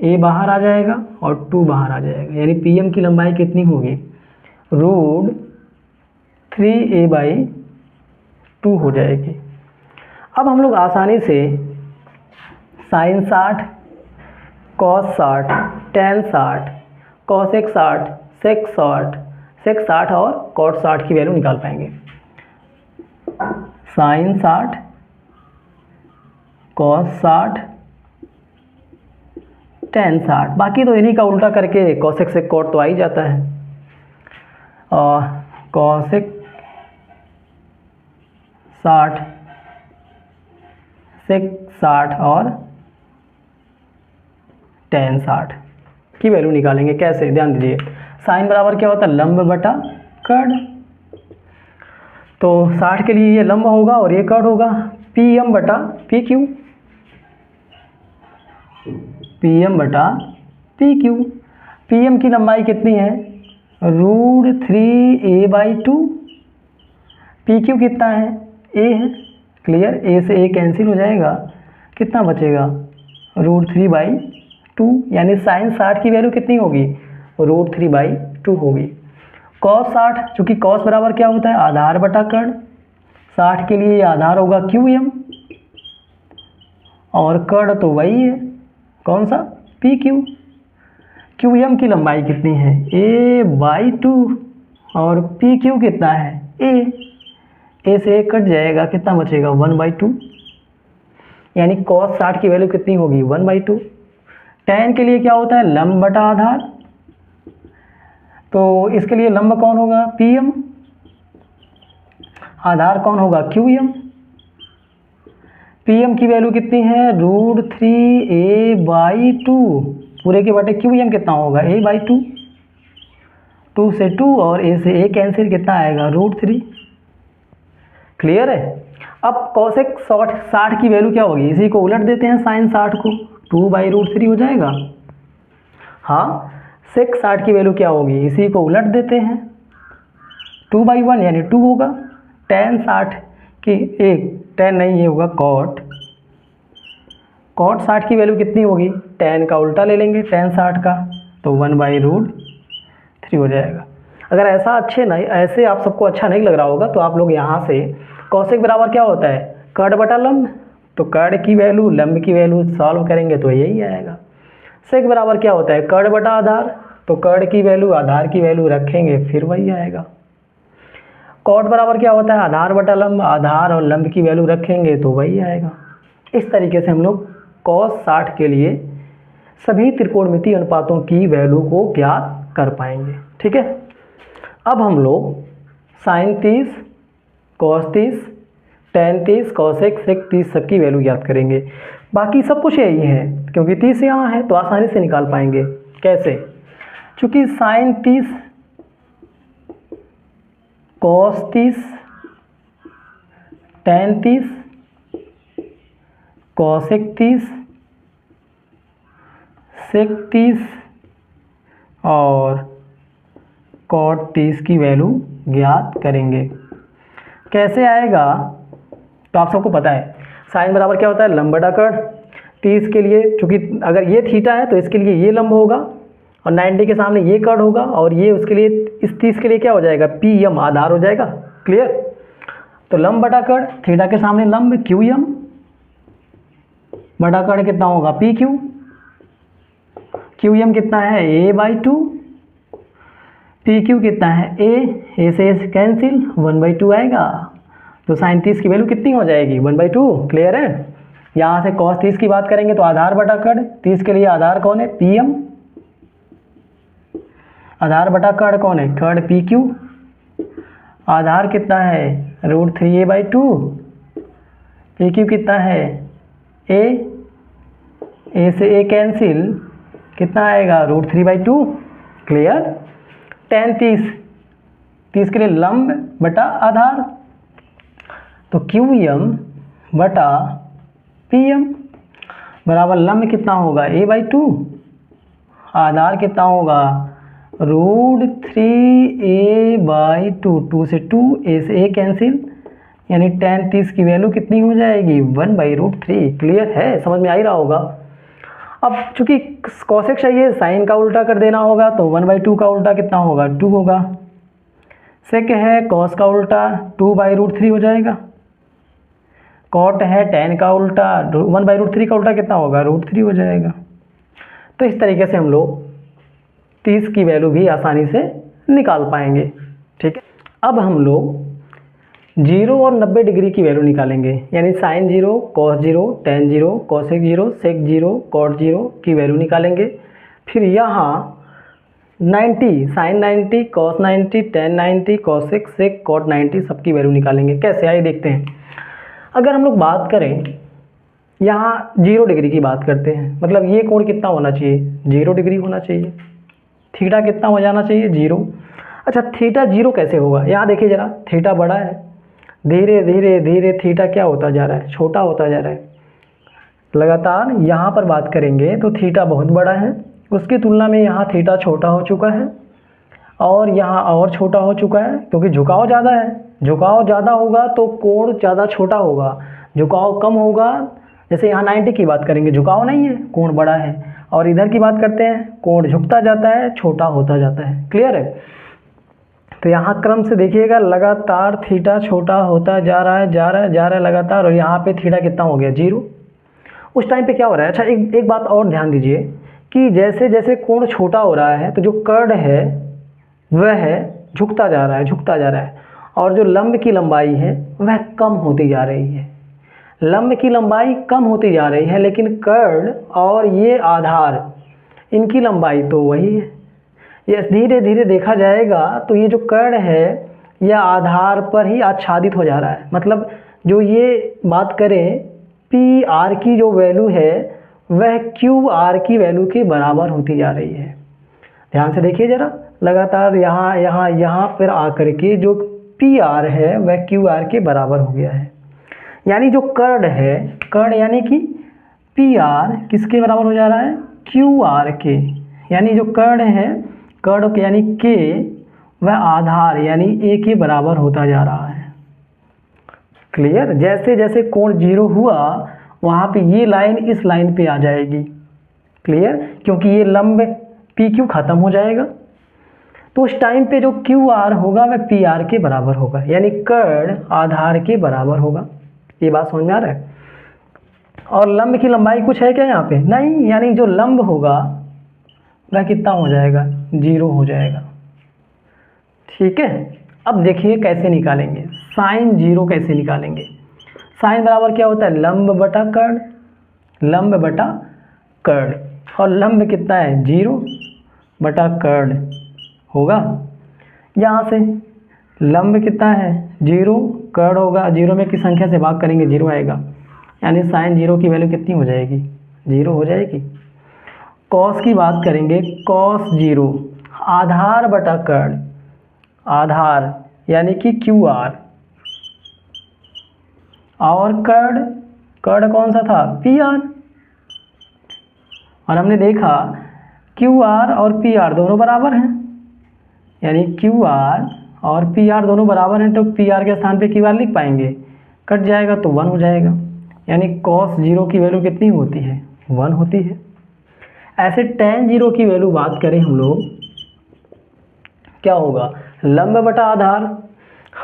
A: A बाहर आ जाएगा और 2 बाहर आ जाएगा, यानी PM की लंबाई कितनी होगी, रूट 3A/2 हो जाएगी। अब हम लोग आसानी से साइन 60, कॉस 60, टेन 60, कॉसेक 60, सेक 60 और कॉट 60 की वैल्यू निकाल पाएंगे। साइन 60, कॉस 60, टेन 60, बाकी तो इन्हीं का उल्टा करके कॉसेक से कॉट तो आ ही जाता है। और कॉसेक 60, सेक 60 और टेन 60 की वैल्यू निकालेंगे। कैसे, ध्यान दीजिए, साइन बराबर क्या होता है, लंब बटा कर्ण। तो 60 के लिए ये लंब होगा और ये कर्ण होगा, PM बटा PQ। PM/PQ। PM की लंबाई कितनी है? √3a/2। PQ कितना है? A है। क्लियर? A से A कैंसिल हो जाएगा, कितना बचेगा? √3/2। यानी साइन 60 की वैल्यू कितनी होगी? √3/2 होगी। cos 60, चूँकि cos बराबर क्या होता है? आधार बटा कर्ण। 60 के लिए आधार होगा QM और कर्ण तो वही है, कौन सा? PQ। QM की लंबाई कितनी है? A/2 और PQ कितना है? A। A से A कट जाएगा, कितना बचेगा? 1/2। यानी cos 60 की वैल्यू कितनी होगी? 1/2। tan के लिए क्या होता है? लंब बटा आधार। तो इसके लिए लंब कौन होगा? PM। आधार कौन होगा? QM। PM की वैल्यू कितनी है? √3a/2। पूरे के बटे QM कितना होगा? A/2। 2 से 2 और A से A कैंसिल, कितना आएगा? √3। क्लियर है? अब cosec 60 की वैल्यू क्या होगी? इसी को उलट देते हैं, sin 60 को, 2/√3 हो जाएगा। हाँ, sec 60 की वैल्यू क्या होगी? इसी को उलट देते हैं, 2/1 यानी 2 होगा। tan 60 की tan नहीं, ये होगा cot 60 की वैल्यू कितनी होगी? tan का उल्टा ले लेंगे, tan 60 का, तो 1/√3 हो जाएगा। अगर ऐसे आप सबको अच्छा नहीं लग रहा होगा तो आप लोग यहाँ से cosec बराबर क्या होता है? कर्ण बटा लंब। तो कर्ण की वैल्यू लंब की वैल्यू सॉल्व करेंगे तो यही आएगा। sec बराबर क्या होता है? कर्ण बटा आधार। तो कर्ण की वैल्यू आधार की वैल्यू रखेंगे, फिर वही आएगा। cot बराबर क्या होता है? आधार बटा लंब। आधार और लंब की वैल्यू रखेंगे तो वही आएगा। इस तरीके से हम लोग cos 60 के लिए सभी त्रिकोणमितीय अनुपातों की वैल्यू को ज्ञात कर पाएंगे। ठीक है, अब हम लोग sin 30, cos 30, tan 30, cosec sec 30 सबकी वैल्यू ज्ञात करेंगे। बाकी सब कुछ यही है, क्योंकि 30 यहाँ है तो आसानी से निकाल पाएंगे। कैसे? चूँकि sin 30, cos 30, tan 30, cosec 30, sec 30 और cot 30 की वैल्यू ज्ञात करेंगे। कैसे आएगा? तो आप सबको पता है साइन बराबर क्या होता है? लंब बटा कर्ण। 30 के लिए, चूँकि अगर ये थीटा है तो इसके लिए ये लंब होगा और 90 के सामने ये कर्ण होगा, और ये उसके लिए, इस 30 के लिए क्या हो जाएगा? PM आधार हो जाएगा। क्लियर? तो लंब बटा कर्ण, थीटा के सामने लंब QM बटा कर्ण कितना होगा? PQ। QM कितना है? A/2। PQ कितना है? A से A कैंसिल, 1/2 आएगा। तो sin 30 की वैल्यू कितनी हो जाएगी? 1/2। क्लियर है? यहाँ से cos 30 की बात करेंगे तो आधार बटा कर्ण। 30 के लिए आधार कौन है? PM। आधार बटा कर्ण कौन है? कर्ण PQ। आधार कितना है? √3a/2। PQ कितना है? A से A कैंसिल, कितना आएगा? √3/2। क्लियर? tan 30 के लिए लंब बटा आधार, तो QM बटा PM बराबर लंब कितना होगा? A/2। आधार कितना होगा? √3a/2। 2 से 2, A से A कैंसिल, यानी tan 30 की वैल्यू कितनी हो जाएगी? 1/√3। क्लियर है? समझ में आ ही रहा होगा। अब चूंकि cosec चाहिए, साइन का उल्टा कर देना होगा, तो 1/2 का उल्टा कितना होगा? 2 होगा। sec है, cos का उल्टा 2/√3 हो जाएगा। cot है, tan का उल्टा 1/√3 का उल्टा कितना होगा? √3 हो जाएगा। तो इस तरीके से हम लोग 30 की वैल्यू भी आसानी से निकाल पाएंगे। ठीक है, अब हम लोग 0 और 90 डिग्री की वैल्यू निकालेंगे, यानी sin 0, cos 0, tan 0, cosec 0, sec 0, cot 0 की वैल्यू निकालेंगे। फिर यहाँ 90, sin 90, cos 90, tan 90, cosec, sec, cot 90 सबकी वैल्यू निकालेंगे। कैसे? आइए देखते हैं। अगर हम लोग बात करें, यहाँ 0 डिग्री की बात करते हैं, मतलब ये कोण कितना होना चाहिए? 0 डिग्री होना चाहिए। थीटा कितना हो जाना चाहिए? 0। अच्छा, थीटा 0 कैसे होगा? यहाँ देखिए जरा, थीटा बड़ा है, धीरे धीरे धीरे थीटा क्या होता जा रहा है? छोटा होता जा रहा है। लगातार यहाँ पर बात करेंगे तो थीटा बहुत बड़ा है, उसकी तुलना में यहाँ थीटा छोटा हो चुका है और यहाँ और छोटा हो चुका है क्योंकि झुकाव ज़्यादा है। झुकाव ज़्यादा होगा तो कोण ज़्यादा छोटा होगा, झुकाव कम होगा। जैसे यहाँ 90 की बात करेंगे, झुकाव नहीं है, कोण बड़ा है। और इधर की बात करते हैं, कोण झुकता जाता है, छोटा होता जाता है। क्लियर है? तो यहाँ क्रम से देखिएगा, लगातार थीटा छोटा होता जा रहा है, जा रहा है लगातार, और यहाँ पे थीटा कितना हो गया, 0। उस टाइम पे क्या हो रहा है, अच्छा एक बात और ध्यान दीजिए कि जैसे जैसे कोण छोटा हो रहा है तो जो कर्ण है वह झुकता जा रहा है और जो लंब की लंबाई है वह कम होती जा रही है। लंब की लंबाई कम होती जा रही है, लेकिन कर्ण और ये आधार, इनकी लंबाई तो वही है। ये धीरे धीरे देखा जाएगा तो ये जो कर्ण है यह आधार पर ही आच्छादित हो जा रहा है। मतलब जो ये बात करें पी आर की जो वैल्यू है वह क्यू आर की वैल्यू के बराबर होती जा रही है। ध्यान से देखिए ज़रा, लगातार यहाँ पर आकर के जो पी आर है वह क्यू आर के बराबर हो गया है। यानी जो कर्ण है, कर्ण यानी कि पी आर किसके बराबर हो जा रहा है, क्यू आर के। यानी जो कर्ण है, कर्ण यानी के, वह आधार यानी ए के बराबर होता जा रहा है। क्लियर? जैसे जैसे कोण 0 हुआ वहाँ पे ये लाइन इस लाइन पे आ जाएगी। क्लियर? क्योंकि ये लंब पी क्यू खत्म हो जाएगा, तो उस टाइम पे जो क्यू आर होगा वह पी आर के बराबर होगा, यानी कर्ण आधार के बराबर होगा। ये बात समझ में आ रहा है? और लंब की लंबाई कुछ है क्या यहाँ पे? नहीं, यानी जो लंब होगा वह कितना हो जाएगा, 0 हो जाएगा। ठीक है? अब देखिए कैसे निकालेंगे, साइन 0 कैसे निकालेंगे। साइन बराबर क्या होता है, लंब बटा कर्ण, लंब बटा कर्ण, और लंब कितना है, 0 बटा कर्ण होगा। यहाँ से लंब कितना है, 0, कर्ण होगा, 0 में किस संख्या से भाग करेंगे, 0 आएगा, यानी साइन 0 की वैल्यू कितनी हो जाएगी, 0 हो जाएगी। कॉस की बात करेंगे, कॉस 0 आधार बटा कर्ण, आधार यानी कि क्यू आर, और कर्ण, कर्ण कौन सा था, पी आर। और हमने देखा क्यू आर और पी आर दोनों बराबर हैं, यानी क्यू आर और पी आर दोनों बराबर हैं, तो पी आर के स्थान पे क्यू आर लिख पाएंगे, कट जाएगा तो 1 हो जाएगा। यानी कॉस 0 की वैल्यू कितनी होती है, 1 होती है। ऐसे tan 0 की वैल्यू बात करें हम लोग, क्या होगा, लंब बटा आधार,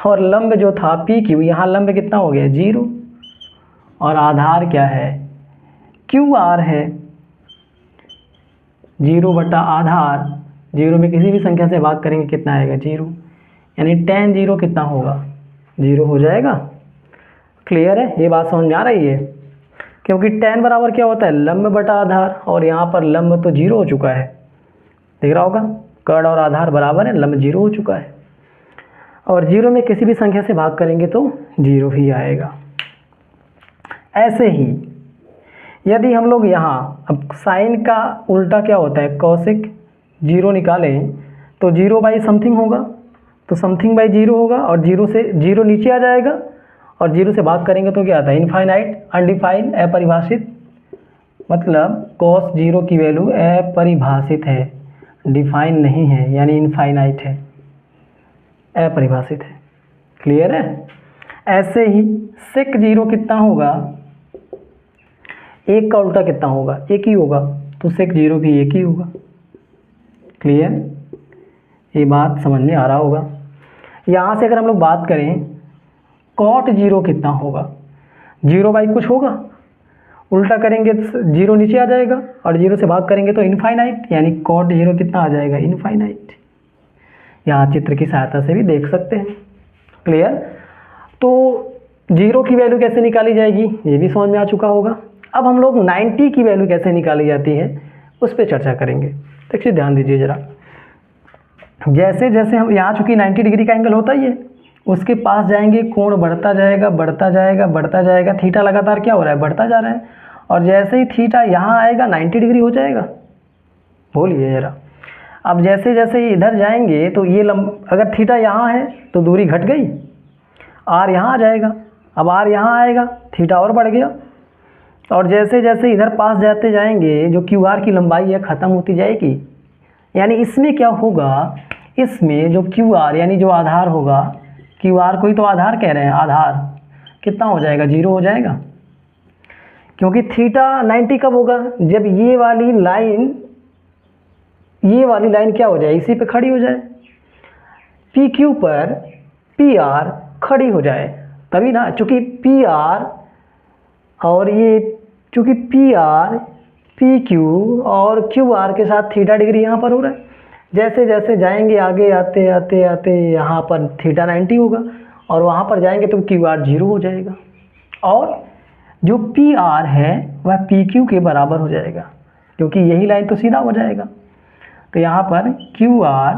A: और लंब जो था पी क्यू, यहाँ लंब कितना हो गया, 0, और आधार क्या है, क्यू आर है, 0 बटा आधार, 0 में किसी भी संख्या से भाग करेंगे कितना आएगा, 0, यानी tan 0 कितना होगा, 0 हो जाएगा। क्लियर है? ये बात समझ में आ रही है? क्योंकि tan बराबर क्या होता है, लंब बटा आधार, और यहाँ पर लंब तो 0 हो चुका है, दिख रहा होगा, कर्ण और आधार बराबर है, लंब 0 हो चुका है, और 0 में किसी भी संख्या से भाग करेंगे तो 0 ही आएगा। ऐसे ही यदि हम लोग यहाँ, अब साइन का उल्टा क्या होता है, कॉसेक 0 निकालें तो 0 बाई समथिंग होगा, तो समथिंग बाई 0 होगा, और 0 से 0 नीचे आ जाएगा, और 0 से भाग करेंगे तो क्या आता है, इनफाइनाइट, अनडिफाइंड, अपरिभाषित। मतलब कॉस 0 की वैल्यू अपरिभाषित है, डिफाइन नहीं है, यानी इनफाइनाइट है, अपरिभाषित है। क्लियर है? ऐसे ही सेक 0 कितना होगा, 1 का उल्टा कितना होगा, 1 ही होगा, तो सेक 0 भी 1 ही होगा। क्लियर? ये बात समझ में आ रहा होगा। यहाँ से अगर हम लोग बात करें कॉट 0 कितना होगा, 0 बाई कुछ होगा, उल्टा करेंगे तो 0 नीचे आ जाएगा, और 0 से भाग करेंगे तो इनफाइनाइट, यानी कॉट 0 कितना आ जाएगा, इनफाइनाइट। यहाँ चित्र की सहायता से भी देख सकते हैं। क्लियर? तो 0 की वैल्यू कैसे निकाली जाएगी ये भी समझ में आ चुका होगा। अब हम लोग 90 की वैल्यू कैसे निकाली जाती है उस पर चर्चा करेंगे। देखिए ध्यान दीजिए ज़रा, जैसे जैसे हम यहाँ चूँकि 90 डिग्री का एंगल होता ही है, उसके पास जाएंगे कोण बढ़ता जाएगा, बढ़ता जाएगा, बढ़ता जाएगा, थीटा लगातार क्या हो रहा है, बढ़ता जा रहा है, और जैसे ही थीटा यहाँ आएगा 90 डिग्री हो जाएगा। बोलिए ज़रा, अब जैसे जैसे इधर जाएंगे तो ये अगर थीटा यहाँ है तो दूरी घट गई, आर यहाँ आ जाएगा, अब आर यहाँ आएगा, थीटा और बढ़ गया, और जैसे जैसे इधर पास जाते जाएंगे जो क्यू आर की लंबाई है ख़त्म होती जाएगी। यानी इसमें क्या होगा, इसमें जो क्यू आर यानी जो आधार होगा, क्यू आर को ही तो आधार कह रहे हैं, आधार कितना हो जाएगा, 0 हो जाएगा। क्योंकि थीटा 90 कब होगा, जब ये वाली लाइन क्या हो जाए, इसी पे खड़ी हो जाए, पी क्यू पर पी आर खड़ी हो जाए, तभी ना। चूँकि पी आर और ये चूँकि पी आर पी क्यू और क्यू आर के साथ थीटा डिग्री यहाँ पर हो रहा है। जैसे जैसे जाएंगे आगे आते आते आते यहाँ पर थीटा 90 होगा और वहाँ पर जाएंगे तो क्यू आर 0 हो जाएगा और जो पी आर है वह पी क्यू के बराबर हो जाएगा, क्योंकि यही लाइन तो सीधा हो जाएगा। तो यहाँ पर क्यू आर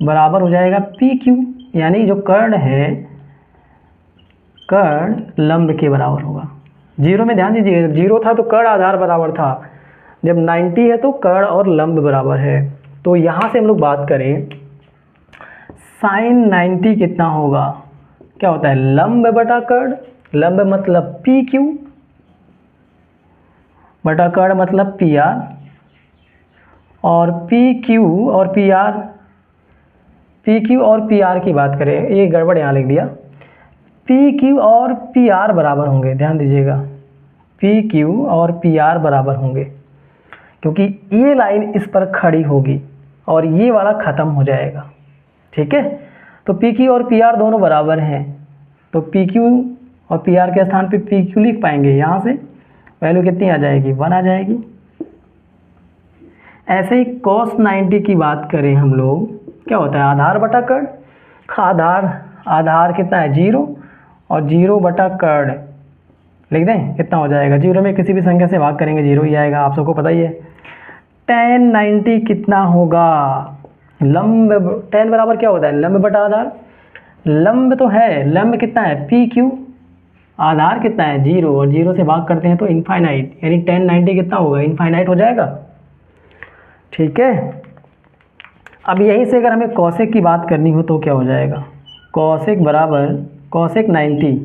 A: बराबर हो जाएगा पी क्यू, यानी जो कर्ण है कर्ण लंब के बराबर होगा। 0 में ध्यान दीजिए, 0 था तो कर्ण आधार बराबर था, जब 90 है तो कर्ण और लंब बराबर है। तो यहाँ से हम लोग बात करें साइन 90 कितना होगा, क्या होता है, लंब बटा कर्ण, लंब मतलब पी क्यू बटा कर्ण मतलब पी आर, और पी क्यू और पी आर की बात करें, ये गड़बड़ यहाँ लिख दिया, पी क्यू और पी आर बराबर होंगे, ध्यान दीजिएगा, पी क्यू और पी आर बराबर होंगे, क्योंकि ये लाइन इस पर खड़ी होगी और ये वाला ख़त्म हो जाएगा। ठीक है, तो पी क्यू और पी आर दोनों बराबर हैं, तो पी क्यू और पी आर के स्थान पे पी क्यू लिख पाएंगे। यहाँ से वैल्यू कितनी आ जाएगी, 1 आ जाएगी। ऐसे ही cos 90 की बात करें हम लोग, क्या होता है, आधार बटा कर्ण, आधार कितना है 0 और 0 बटा कर्ण लिख दें, कितना हो जाएगा, 0 में किसी भी संख्या से भाग करेंगे 0 ही आएगा, आप सबको पता ही है। tan 90 कितना होगा, लंब, tan बराबर क्या होता है, लंब बटा आधार, लंब तो है, लंब कितना है पी क्यू, आधार कितना है 0 और 0 से भाग करते हैं तो इनफाइनाइट, यानी tan 90 कितना होगा, इनफाइनाइट हो जाएगा। ठीक है, अब यहीं से अगर हमें कॉसेक की बात करनी हो तो क्या हो जाएगा, कॉसेक बराबर कॉसेक 90,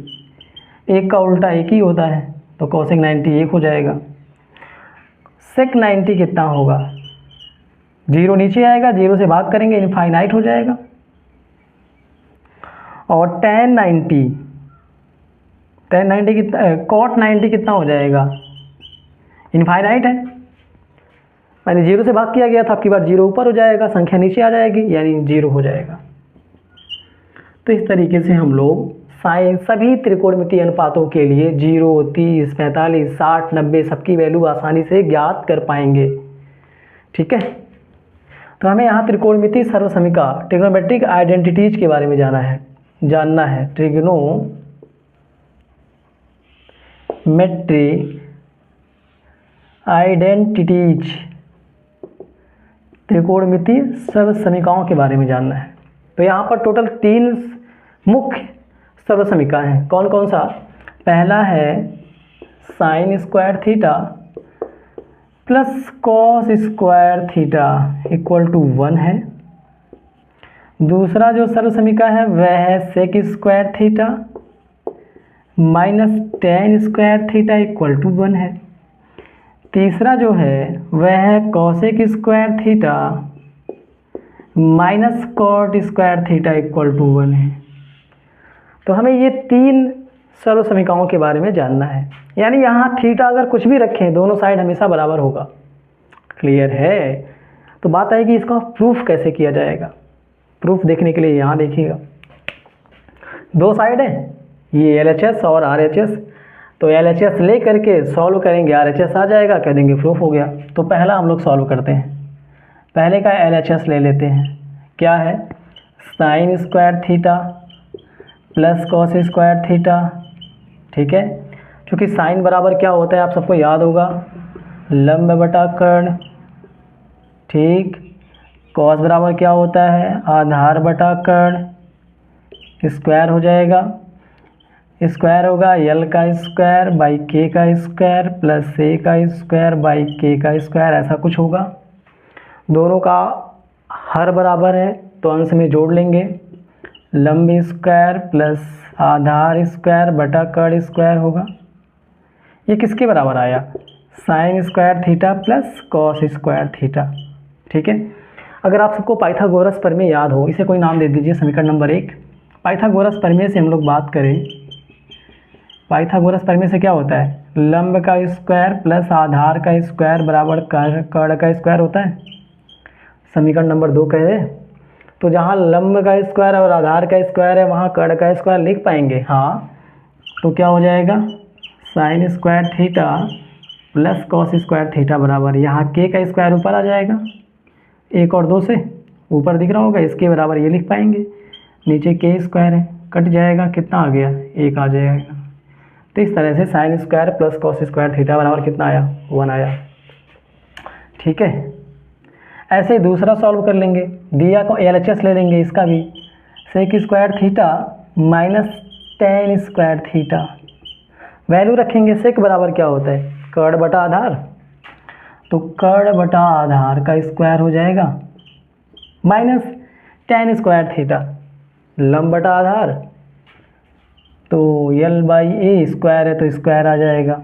A: एक का उल्टा एक ही होता है, तो कॉसेक 90 1 हो जाएगा। सेक 90 कितना होगा, 0 नीचे आएगा, 0 से भाग करेंगे इनफाइनाइट हो जाएगा। और tan 90 कितना, cot 90 कितना हो जाएगा, इनफाइनाइट है, मैंने 0 से भाग किया गया था, आपकी बार 0 ऊपर हो जाएगा, संख्या नीचे आ जाएगी, यानी 0 हो जाएगा। तो इस तरीके से हम लोग साइन सभी त्रिकोणमितीय अनुपातों के लिए 0, 30, 45, 60, 90 सबकी वैल्यू आसानी से ज्ञात कर पाएंगे। ठीक है, तो हमें यहाँ त्रिकोणमितीय सर्वसमीका ट्रिग्नोमेट्रिक आइडेंटिटीज के बारे में जानना है ट्रिग्नोमेट्रिक आइडेंटिटीज, त्रिकोणमितीय सर्वसमीकाओं के बारे में जानना है। तो यहाँ पर टोटल 3 मुख्य सर्वसमीका हैं, कौन कौन सा, पहला है sine square theta plus cos square theta equal to 1 है। दूसरा जो सर्वसमीका है वह है sec square theta minus tan square theta equal to 1 है। तीसरा जो है वह है cosec square theta minus cot square theta equal to 1 है। तो हमें ये 3 सर्वसमीकाओं के बारे में जानना है, यानी यहाँ थीटा अगर कुछ भी रखें दोनों साइड हमेशा बराबर होगा। क्लियर है, तो बात आएगी इसका प्रूफ कैसे किया जाएगा। प्रूफ देखने के लिए यहाँ देखिएगा, 2 साइड है, ये LHS और RHS, तो LHS ले करके सॉल्व करेंगे, RHS आ जाएगा, कह देंगे प्रूफ हो गया। तो पहला हम लोग सॉल्व करते हैं, पहले का LHS ले लेते हैं, क्या है, sine square theta plus cos square theta. ठीक है, क्योंकि साइन बराबर क्या होता है आप सबको याद होगा, लंब बटा कर्ण। ठीक, कॉस बराबर क्या होता है, आधार बटा कर्ण, स्क्वायर हो जाएगा, स्क्वायर होगा यल का स्क्वायर बाई के का स्क्वायर प्लस ए का स्क्वायर बाई के का स्क्वायर, ऐसा कुछ होगा। दोनों का हर बराबर है तो अंश में जोड़ लेंगे, लंब स्क्वायर प्लस आधार स्क्वायर बटा कर्ण स्क्वायर होगा, ये किसके बराबर आया, sign square theta plus cos square theta. ठीक है, अगर आप सबको पाइथागोरस प्रमेय याद हो, इसे कोई नाम दे दीजिए, समीकरण नंबर 1। पाइथागोरस प्रमेय से हम लोग बात करें, पाइथागोरस प्रमेय से क्या होता है, लंब का स्क्वायर प्लस आधार का स्क्वायर बराबर कर्ण का स्क्वायर होता है। समीकरण नंबर 2 कह रहे, तो जहाँ लंब का स्क्वायर और आधार का स्क्वायर है वहाँ कर्ण का स्क्वायर लिख पाएंगे, हाँ। तो क्या हो जाएगा, sign square theta plus cos square theta बराबर, यहाँ के का स्क्वायर ऊपर आ जाएगा, 1 और 2 से ऊपर दिख रहा होगा, इसके बराबर ये लिख पाएंगे, नीचे के स्क्वायर है, कट जाएगा, कितना आ गया, 1 आ जाएगा। तो इस तरह से sine square plus cos square theta बराबर कितना आया, 1 आया। ठीक है, ऐसे ही दूसरा सॉल्व कर लेंगे, दिया को LHS ले लेंगे इसका भी, sec square theta minus tan square theta, value रखेंगे, सेक बराबर क्या होता है, कर्ण बटा आधार, तो कर्ण बटा आधार का स्क्वायर हो जाएगा माइनस टेन स्क्वायर थीटा, लंब बटा आधार, तो L/A स्क्वायर है तो स्क्वायर आ जाएगा,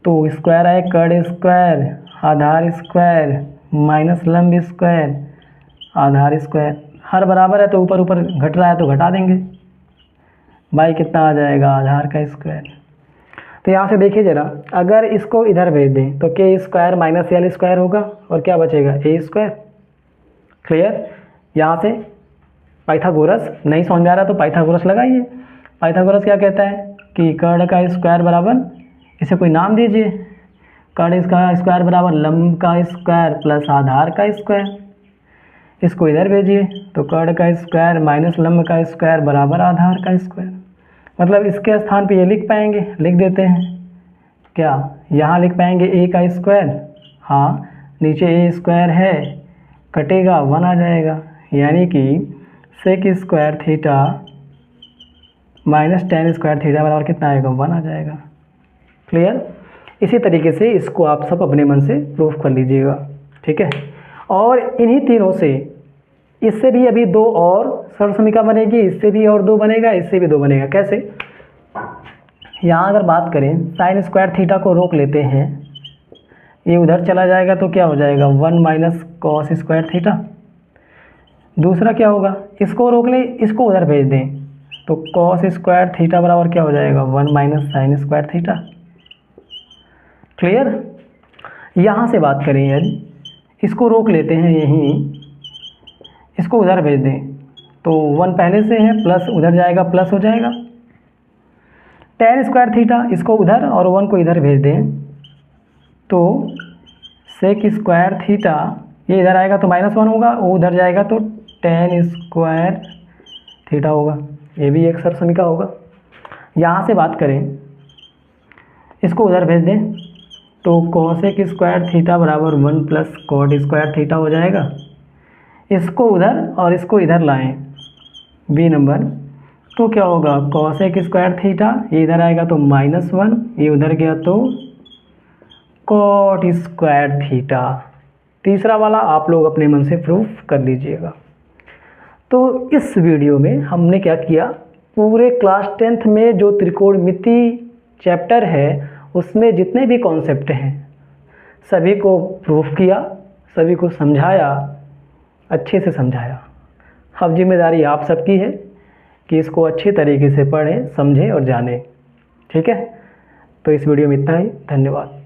A: तो स्क्वायर है कर्ण स्क्वायर आधार स्क्वायर माइनस लंब स्क्वायर आधार स्क्वायर, हर बराबर है तो ऊपर ऊपर घट रहा है तो घटा देंगे, बाई कितना आ जाएगा, आधार का स्क्वायर। तो यहाँ से देखिए ज़रा, अगर इसको इधर भेज दें तो के स्क्वायर माइनस L स्क्वायर होगा और क्या बचेगा, A स्क्वायर। क्लियर, यहाँ से पाइथागोरस नहीं समझ में आ रहा तो पाइथागोरस लगाइए। पाइथागोरस क्या कहता है कि कर्ण का स्क्वायर बराबर, इसे कोई नाम दीजिए, कर्ण का स्क्वायर बराबर लंब का स्क्वायर प्लस आधार का स्क्वायर, इसको इधर भेजिए तो कर्ण का स्क्वायर माइनस लंब का स्क्वायर बराबर आधार का स्क्वायर, मतलब इसके स्थान पे ये लिख पाएंगे, लिख देते हैं, क्या यहाँ लिख पाएंगे a का स्क्वायर, हाँ, नीचे a स्क्वायर है, कटेगा 1 आ जाएगा, यानी कि sec square theta minus tan square theta बराबर कितना आएगा, 1 आ जाएगा। क्लियर, इसी तरीके से इसको आप सब अपने मन से प्रूफ कर लीजिएगा। ठीक है, और इन्हीं तीनों से, इससे भी अभी 2 और सरल समीकरण बनेगी, इससे भी और 2 बनेगा, इससे भी 2 बनेगा। कैसे, यहाँ अगर बात करें साइन स्क्वायर थीटा को रोक लेते हैं, ये उधर चला जाएगा तो क्या हो जाएगा, 1 माइनस कॉस स्क्वायर थीटा। दूसरा क्या होगा, इसको रोक लें, इसको उधर भेज दें तो कॉस स्क्वायर थीटा बराबर क्या हो जाएगा, 1 minus sign square theta. Clear, यहाँ से बात करें यदि इसको रोक लेते हैं, यहीं इसको उधर भेज दें तो 1 पहले से है, प्लस उधर जाएगा, प्लस हो जाएगा, टेन स्क्वायर थीटा, इसको उधर और 1 को इधर भेज दें तो सेक स्क्वायर थीटा, ये इधर आएगा तो -1 होगा, वो उधर जाएगा तो टेन स्क्वायर थीटा होगा, ये भी एक सरल समीकरण होगा। यहाँ से बात करें, इसको उधर भेज दें तो कोसेक स्क्वायर थीटा बराबर 1 प्लस कॉट स्क्वायर थीटा हो जाएगा, इसको उधर और इसको इधर लाएं बी नंबर, तो क्या होगा, कोसेक स्क्वायर थीटा, ये इधर आएगा तो -1, ये उधर गया तो कॉट स्क्वायर थीटा। तीसरा वाला आप लोग अपने मन से प्रूफ कर लीजिएगा। तो इस वीडियो में हमने क्या किया, पूरे क्लास 10th में जो त्रिकोणमिति चैप्टर है उसमें जितने भी कॉन्सेप्ट हैं सभी को प्रूफ किया, सभी को समझाया, अच्छे से समझाया। अब जिम्मेदारी आप सबकी है कि इसको अच्छे तरीके से पढ़ें, समझें और जानें। ठीक है, तो इस वीडियो में इतना ही, धन्यवाद।